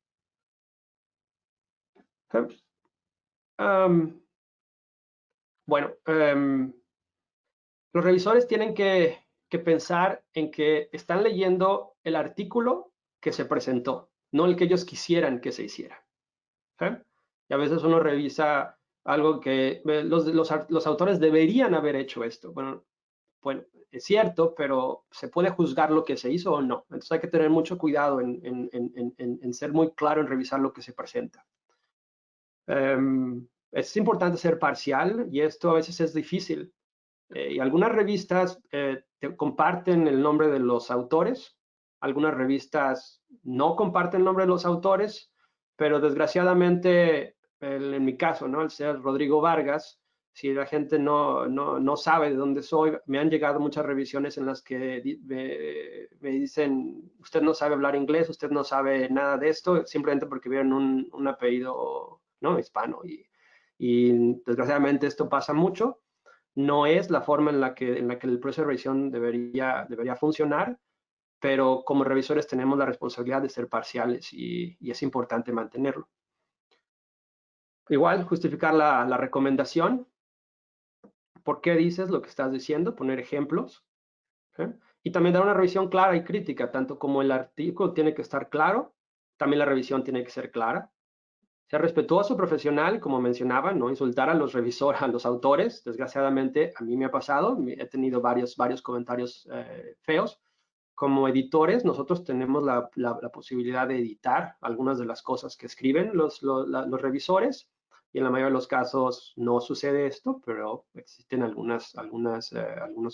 Bueno, los revisores tienen que pensar en que están leyendo el artículo que se presentó, no el que ellos quisieran que se hiciera. Y a veces uno revisa algo que los autores deberían haber hecho esto. Bueno, bueno, es cierto, pero ¿se puede juzgar lo que se hizo o no? Entonces hay que tener mucho cuidado en ser muy claro en revisar lo que se presenta. Es importante ser parcial y esto a veces es difícil. Y algunas revistas te comparten el nombre de los autores, algunas revistas no comparten el nombre de los autores, pero desgraciadamente, en mi caso, ¿no? Al ser Rodrigo Vargas, si la gente no sabe de dónde soy, me han llegado muchas revisiones en las que me dicen, usted no sabe hablar inglés, usted no sabe nada de esto, simplemente porque vieron un apellido, ¿no? Hispano. Y desgraciadamente esto pasa mucho. No es la forma en la que el proceso de revisión debería funcionar, pero como revisores tenemos la responsabilidad de ser parciales y es importante mantenerlo. Igual, justificar la recomendación. ¿Por qué dices lo que estás diciendo? Poner ejemplos. ¿Okay? Y también dar una revisión clara y crítica, tanto como el artículo tiene que estar claro, también la revisión tiene que ser clara. Ser respetuoso, profesional, como mencionaba, no insultar a los revisores, a los autores. Desgraciadamente, a mí me ha pasado, he tenido varios comentarios feos. Como editores, nosotros tenemos la posibilidad de editar algunas de las cosas que escriben los revisores, y en la mayoría de los casos no sucede esto, pero existen algunos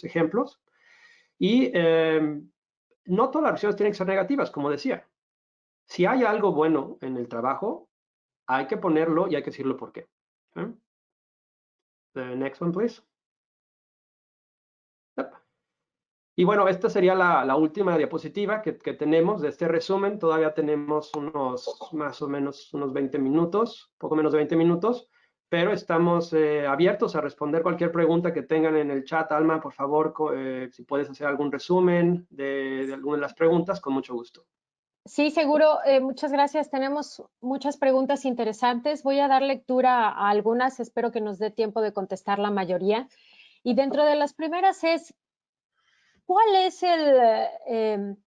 ejemplos. Y no todas las revisiones tienen que ser negativas, como decía. Si hay algo bueno en el trabajo, hay que ponerlo y hay que decirlo por qué. ¿Okay? The next one, please. Yep. Y bueno, esta sería la última diapositiva que tenemos de este resumen. Todavía tenemos más o menos unos 20 minutos, poco menos de 20 minutos, pero estamos abiertos a responder cualquier pregunta que tengan en el chat. Alma, por favor, si puedes hacer algún resumen de alguna de las preguntas, con mucho gusto. Sí, seguro. Muchas gracias. Tenemos muchas preguntas interesantes. Voy a dar lectura a algunas. Espero que nos dé tiempo de contestar la mayoría. Y dentro de las primeras es, ¿cuál es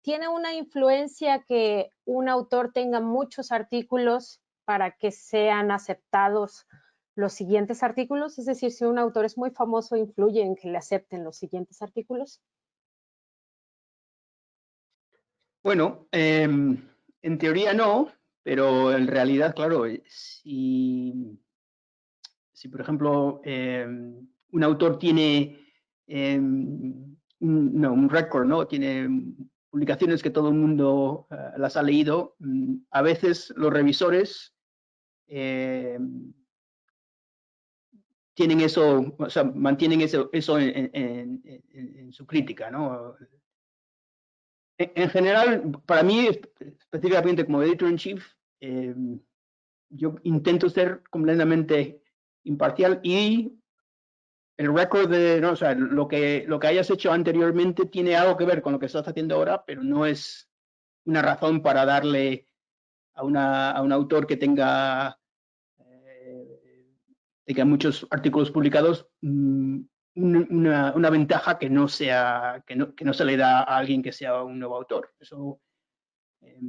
tiene una influencia que un autor tenga muchos artículos para que sean aceptados los siguientes artículos? Es decir, si un autor es muy famoso, ¿influye en que le acepten los siguientes artículos? Bueno, en teoría no, pero en realidad, claro, si por ejemplo, un autor tiene un récord, ¿no? Tiene publicaciones que todo el mundo las ha leído, a veces los revisores tienen eso, o sea, mantienen eso en su crítica, ¿no? En general, para mí, específicamente como editor-in-chief, yo intento ser completamente imparcial y el récord de, no, o sea, lo que hayas hecho anteriormente tiene algo que ver con lo que estás haciendo ahora, pero no es una razón para darle a un autor que tenga muchos artículos publicados una ventaja que no se le da a alguien que sea un nuevo autor. Eso, pero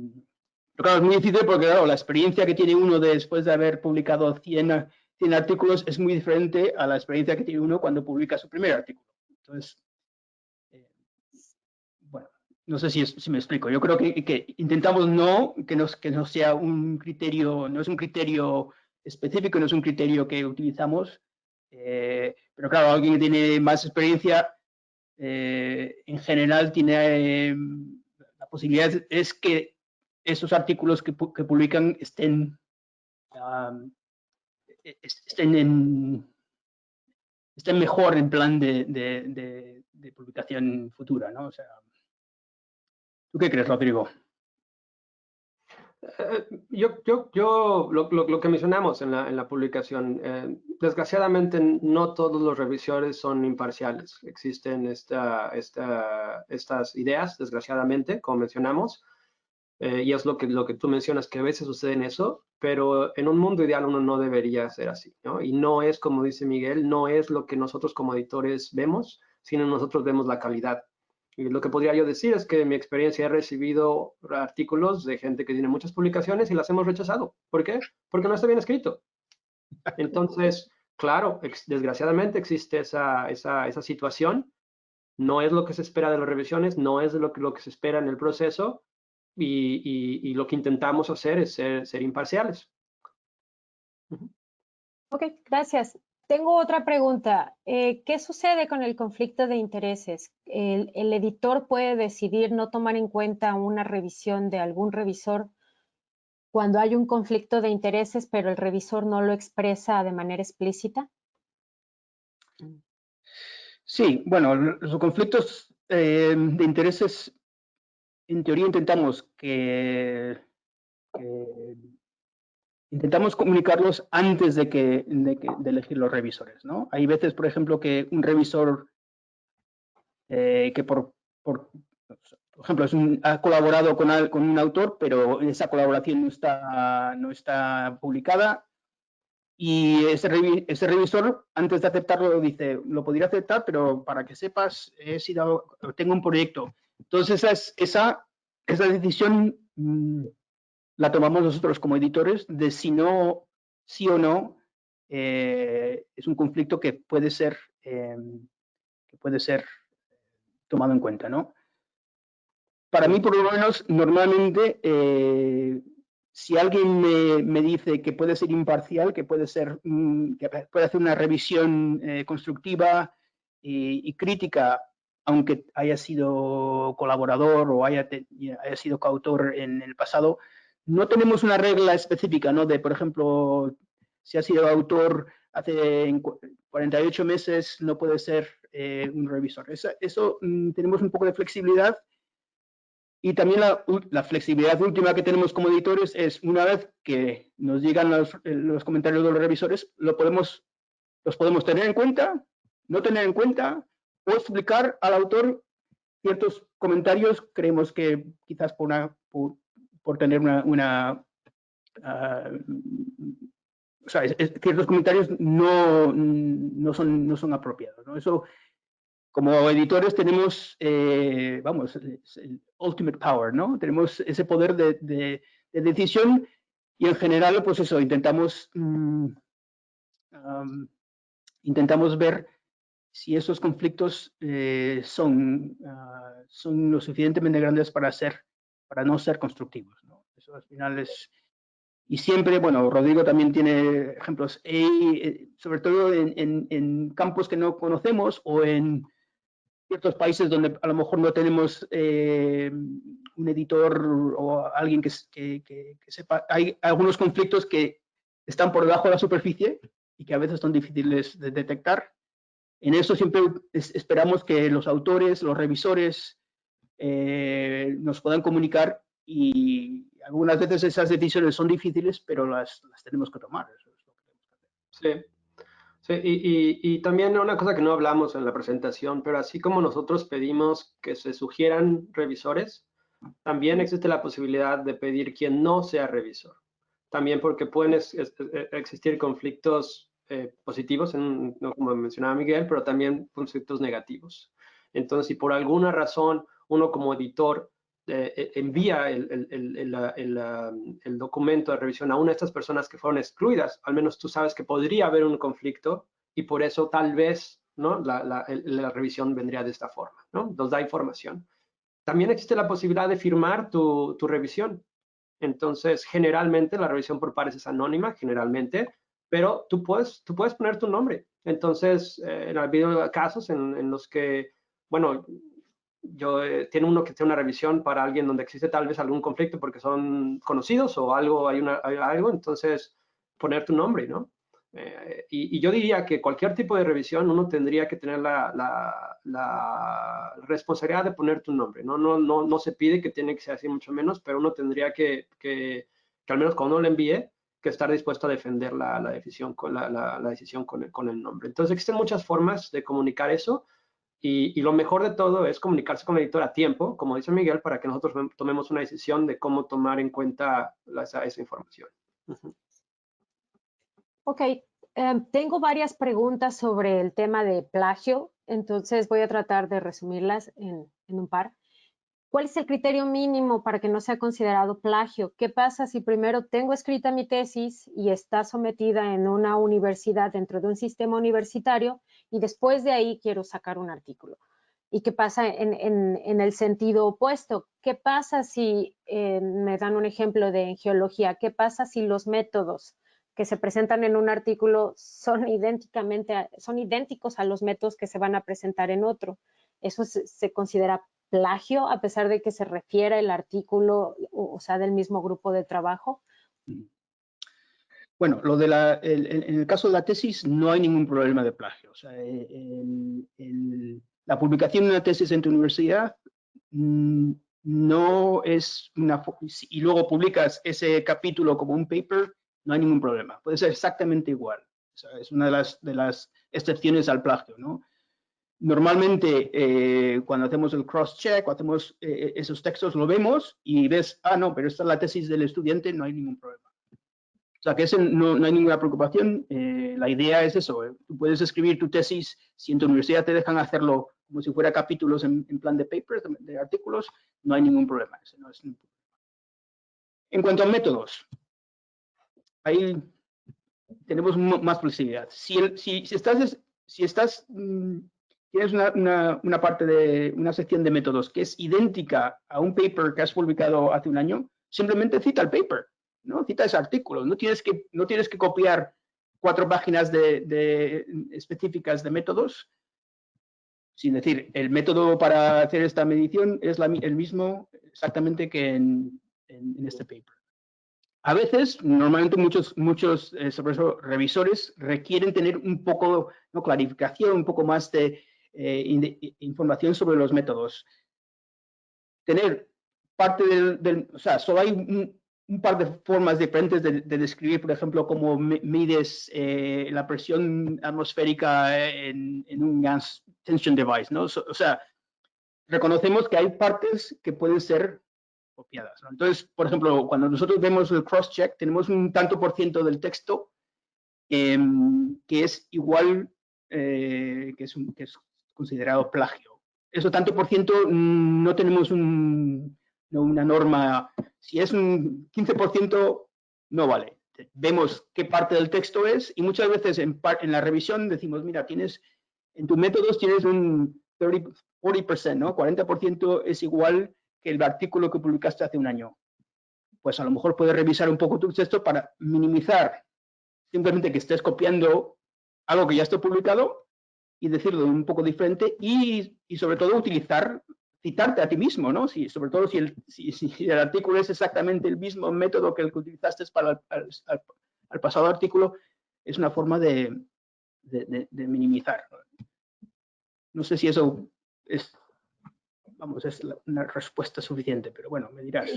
claro, es muy difícil porque claro, la experiencia que tiene uno después de haber publicado 100 artículos es muy diferente a la experiencia que tiene uno cuando publica su primer artículo. Entonces, bueno, no sé si me explico. Yo creo que intentamos que no sea un criterio, no es un criterio específico, no es un criterio que utilizamos, pero claro, alguien que tiene más experiencia, en general tiene la posibilidad es que esos artículos que publican estén mejor en plan de publicación futura, ¿no? O sea, ¿tú qué crees, Rodrigo? Lo que mencionamos en la publicación, desgraciadamente no todos los revisores son imparciales. Existen estas ideas, desgraciadamente, como mencionamos, y es lo que tú mencionas, que a veces sucede en eso, pero en un mundo ideal uno no debería ser así, ¿no? Y no es, como dice Miguel, no es lo que nosotros como editores vemos, sino nosotros vemos la calidad. Y lo que podría yo decir es que en mi experiencia he recibido artículos de gente que tiene muchas publicaciones y las hemos rechazado. ¿Por qué? Porque no está bien escrito. Entonces, claro, desgraciadamente existe esa situación, no es lo que se espera de las revisiones, no es lo que se espera en el proceso, y lo que intentamos hacer es ser imparciales. Ok, gracias. Tengo otra pregunta. ¿Qué sucede con el conflicto de intereses? ¿El editor puede decidir no tomar en cuenta una revisión de algún revisor cuando hay un conflicto de intereses, pero el revisor no lo expresa de manera explícita? Sí, bueno, los conflictos de intereses, en teoría intentamos comunicarlos antes de elegir los revisores, ¿no? Hay veces, por ejemplo, que un revisor que por ejemplo, ha colaborado con un autor, pero esa colaboración no está publicada, y ese revisor, antes de aceptarlo, dice, lo podría aceptar, pero para que sepas, tengo un proyecto. Entonces, esa decisión la tomamos nosotros como editores de sí o no, es un conflicto que puede ser tomado en cuenta, ¿no? Para mí, por lo menos, normalmente, si alguien me dice que puede ser imparcial, que puede hacer una revisión constructiva y crítica, aunque haya sido colaborador o haya sido coautor en el pasado, no tenemos una regla específica, ¿no? De, por ejemplo, si ha sido autor hace 48 meses, no puede ser un revisor. Eso tenemos un poco de flexibilidad. Y también la flexibilidad última que tenemos como editores es, una vez que nos llegan los comentarios de los revisores, los podemos tener en cuenta, no tener en cuenta, o explicar al autor ciertos comentarios. Creemos que quizás por tener o sea, ciertos comentarios no son apropiados, ¿no? Eso, como editores, tenemos, vamos, el ultimate power, ¿no? Tenemos ese poder de decisión, y en general, pues eso, intentamos ver si esos conflictos son lo suficientemente grandes para no ser constructivos, ¿no? Eso al final es... Y siempre, bueno, Rodrigo también tiene ejemplos, sobre todo en campos que no conocemos, o en ciertos países donde a lo mejor no tenemos un editor o alguien que sepa. Hay algunos conflictos que están por debajo de la superficie y que a veces son difíciles de detectar. En eso siempre esperamos que los autores, los revisores, nos puedan comunicar, y algunas veces esas decisiones son difíciles, pero las tenemos que tomar. Eso es lo que tenemos que hacer. Sí. Sí, y también una cosa que no hablamos en la presentación, pero así como nosotros pedimos que se sugieran revisores, también existe la posibilidad de pedir quien no sea revisor. También porque pueden existir conflictos positivos, como mencionaba Miguel, pero también conflictos negativos. Entonces, si por alguna razón uno como editor envía el documento de revisión a una de estas personas que fueron excluidas, al menos tú sabes que podría haber un conflicto, y por eso tal vez, ¿no?, la revisión vendría de esta forma, ¿no? Nos da información. También existe la posibilidad de firmar tu revisión. Entonces, generalmente la revisión por pares es anónima, generalmente, pero tú puedes poner tu nombre. Entonces, ha habido casos en los que, bueno, tiene uno que tiene una revisión para alguien donde existe tal vez algún conflicto porque son conocidos o algo, hay algo, entonces poner tu nombre, ¿no? Y yo diría que cualquier tipo de revisión uno tendría que tener la responsabilidad de poner tu nombre, ¿no? No se pide que tiene que ser así, mucho menos, pero uno tendría que al menos cuando uno le envíe, que estar dispuesto a defender la decisión con la decisión con el nombre. Entonces existen muchas formas de comunicar eso. Y lo mejor de todo es comunicarse con el editor a tiempo, como dice Miguel, para que nosotros tomemos una decisión de cómo tomar en cuenta esa información. Ok, tengo varias preguntas sobre el tema de plagio, entonces voy a tratar de resumirlas en un par. ¿Cuál es el criterio mínimo para que no sea considerado plagio? ¿Qué pasa si primero tengo escrita mi tesis y está sometida en una universidad dentro de un sistema universitario y después de ahí quiero sacar un artículo? ¿Y qué pasa en el sentido opuesto? ¿Qué pasa si, me dan un ejemplo en geología, qué pasa si los métodos que se presentan en un artículo son idénticos a los métodos que se van a presentar en otro? ¿Eso se considera plagio a pesar de que se refiera el artículo, o sea, del mismo grupo de trabajo? Bueno, en el caso de la tesis no hay ningún problema de plagio. O sea, la publicación de una tesis en tu universidad no es y luego publicas ese capítulo como un paper, no hay ningún problema. Puede ser exactamente igual. O sea, es una de las excepciones al plagio, ¿no? Normalmente, cuando hacemos el cross-check o hacemos esos textos, lo vemos y ves, no, pero esta es la tesis del estudiante, no hay ningún problema. O sea, que no hay ninguna preocupación. La idea es eso. Tú puedes escribir tu tesis, si en tu universidad te dejan hacerlo como si fuera capítulos en plan de papers, de artículos, no hay ningún problema. Ese no es un problema. En cuanto a métodos, ahí tenemos más flexibilidad. Tienes una parte de una sección de métodos que es idéntica a un paper que has publicado hace un año, simplemente cita el paper, ¿no? Cita ese artículo. No tienes que copiar 4 páginas específicas de métodos. Sin decir, el método para hacer esta medición es el mismo exactamente que en este paper. A veces, normalmente muchos sobre todo revisores requieren tener un poco de clarificación, un poco más de información sobre los métodos. Tener parte o sea, solo hay un par de formas diferentes de describir, por ejemplo, cómo mides la presión atmosférica en un gas tension device, ¿no? O sea, reconocemos que hay partes que pueden ser copiadas, ¿no? Entonces, por ejemplo, cuando nosotros vemos el cross-check, tenemos un tanto por ciento del texto que es igual, que es considerado plagio. Eso tanto por ciento no tenemos una norma. Si es un 15%, no vale. Vemos qué parte del texto es y muchas veces en la revisión decimos, mira, en tus métodos tienes un 40%, ¿no? 40% es igual que el artículo que publicaste hace un año. Pues a lo mejor puedes revisar un poco tu texto para minimizar simplemente que estés copiando algo que ya está publicado y decirlo un poco diferente y sobre todo citarte a ti mismo, ¿no? Sobre todo si el artículo es exactamente el mismo método que el que utilizaste para el pasado artículo, es una forma de minimizar. No sé si eso es una respuesta suficiente, pero bueno, me dirás.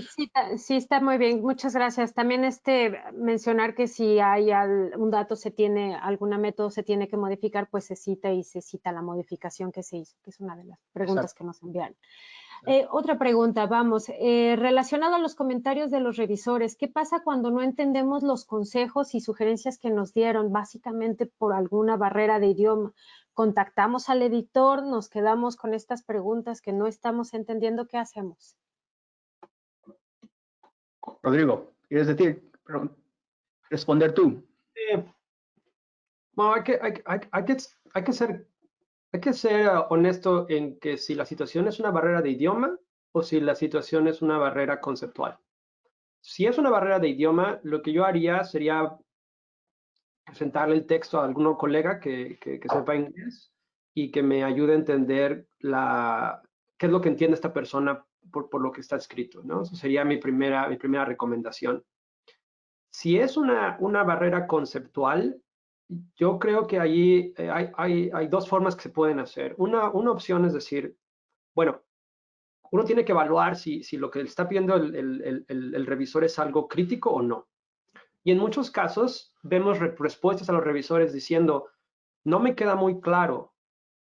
Sí, está muy bien, muchas gracias. También mencionar que si hay un dato algún método se tiene que modificar, pues se cita la modificación que se hizo, que es una de las preguntas que nos envían. Otra pregunta, vamos, relacionado a los comentarios de los revisores, ¿qué pasa cuando no entendemos los consejos y sugerencias que nos dieron, básicamente por alguna barrera de idioma? ¿Contactamos al editor? ¿Nos quedamos con estas preguntas que no estamos entendiendo? ¿Qué hacemos? Rodrigo, ¿quieres responder tú? Bueno, hay que ser honesto en que si la situación es una barrera de idioma o si la situación es una barrera conceptual. Si es una barrera de idioma, lo que yo haría sería presentarle el texto a algún colega que sepa inglés y que me ayude a entender qué es lo que entiende esta persona por lo que está escrito, ¿no? Esa sería mi primera recomendación. Si es una barrera conceptual, yo creo que allí hay 2 formas que se pueden hacer. Una opción es decir, bueno, uno tiene que evaluar si lo que está pidiendo el revisor es algo crítico o no. Y en muchos casos vemos respuestas a los revisores diciendo, no me queda muy claro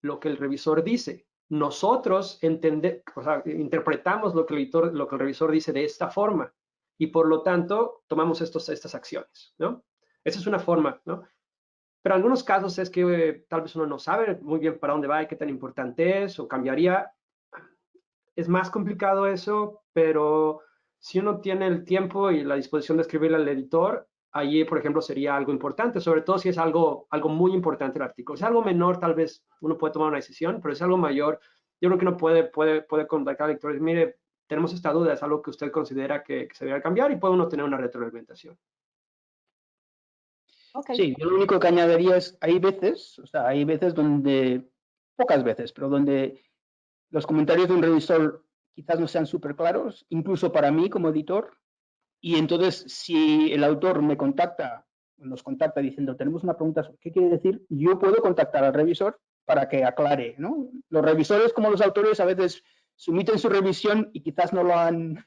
lo que el revisor dice. Nosotros interpretamos lo que el revisor dice de esta forma y por lo tanto tomamos estas acciones, ¿no? Esa es una forma, ¿no? Pero en algunos casos es que tal vez uno no sabe muy bien para dónde va y qué tan importante es o cambiaría. Es más complicado eso, pero si uno tiene el tiempo y la disposición de escribirle al editor, allí, por ejemplo, sería algo importante, sobre todo si es algo muy importante el artículo. Si es algo menor, tal vez uno puede tomar una decisión, pero si es algo mayor, yo creo que uno puede contactar al lector y decir, mire, tenemos esta duda, es algo que usted considera que se debería cambiar, y puede uno tener una retroalimentación. Okay. Sí, yo lo único que añadiría es, hay veces donde, pocas veces, pero donde los comentarios de un revisor quizás no sean súper claros, incluso para mí como editor, y entonces si el autor nos contacta diciendo, tenemos una pregunta, ¿qué quiere decir? Yo puedo contactar al revisor para que aclare, ¿no? Los revisores, como los autores, a veces someten su revisión y quizás no lo han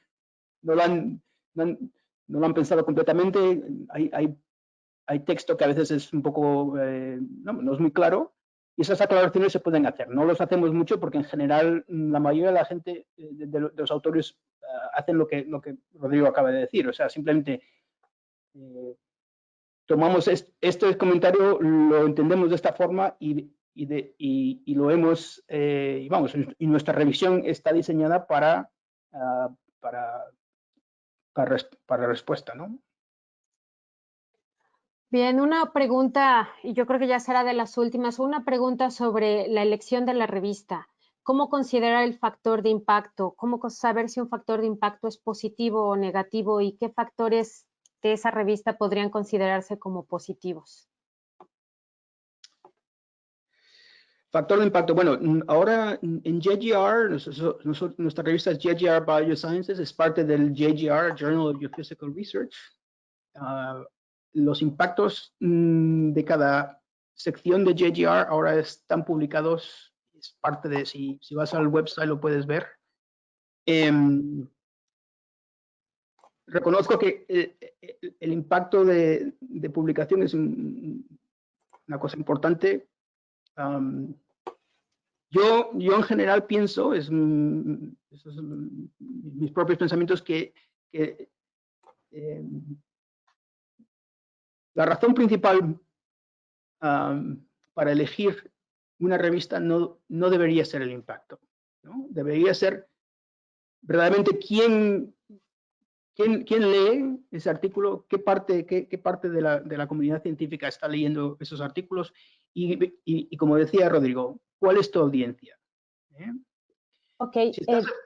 pensado completamente. Hay texto que a veces es un poco, no es muy claro, y esas aclaraciones se pueden hacer. No los hacemos mucho porque en general la mayoría de la gente, de los autores, hacen lo que Rodrigo acaba de decir. O sea, simplemente tomamos este comentario, lo entendemos de esta forma y lo hemos, y nuestra revisión está diseñada para respuesta, ¿no? Bien, una pregunta, y yo creo que ya será de las últimas, una pregunta sobre la elección de la revista. ¿Cómo considerar el factor de impacto? ¿Cómo saber si un factor de impacto es positivo o negativo? ¿Y qué factores de esa revista podrían considerarse como positivos? Factor de impacto. Bueno, ahora en JGR, nuestra revista es JGR Biosciences, es parte del JGR, Journal of Geophysical Research. Los impactos de cada sección de JGR ahora están publicados, es parte de, si vas al website lo puedes ver. Reconozco que el impacto de publicación es una cosa importante. Yo en general pienso, esos son mis propios pensamientos, que la razón principal para elegir una revista no debería ser el impacto, ¿no? Debería ser verdaderamente quién lee ese artículo, qué parte de la comunidad científica está leyendo esos artículos y como decía Rodrigo, ¿cuál es tu audiencia? Ok,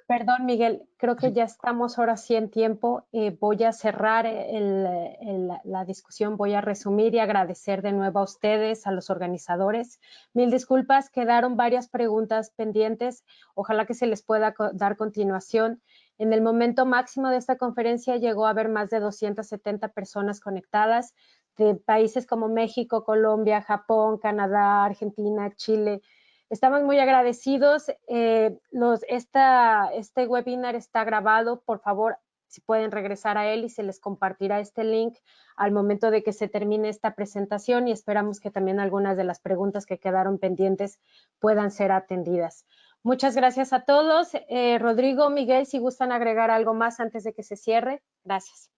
perdón Miguel, creo que ya estamos ahora sí en tiempo. Voy a cerrar la discusión, voy a resumir y agradecer de nuevo a ustedes, a los organizadores. Mil disculpas, quedaron varias preguntas pendientes, ojalá que se les pueda dar continuación. En el momento máximo de esta conferencia llegó a haber más de 270 personas conectadas de países como México, Colombia, Japón, Canadá, Argentina, Chile. Estamos muy agradecidos. Este webinar está grabado. Por favor, si pueden regresar a él y se les compartirá este link al momento de que se termine esta presentación y esperamos que también algunas de las preguntas que quedaron pendientes puedan ser atendidas. Muchas gracias a todos. Rodrigo, Miguel, si gustan agregar algo más antes de que se cierre. Gracias.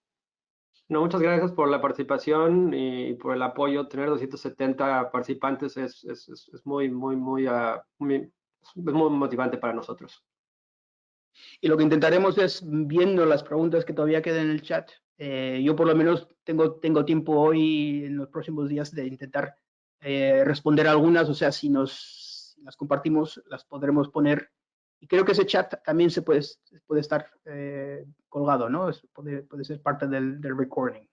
No, muchas gracias por la participación y por el apoyo. Tener 270 participantes es muy motivante para nosotros. Y lo que intentaremos es, viendo las preguntas que todavía quedan en el chat, yo por lo menos tengo tiempo hoy, en los próximos días, de intentar responder algunas. O sea, si las compartimos, las podremos poner. Y creo que ese chat también se puede estar colgado, ¿no? Puede ser parte del recording.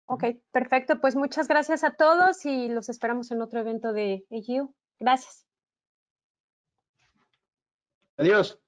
Ok, perfecto. Pues muchas gracias a todos y los esperamos en otro evento de AU. Gracias. Adiós.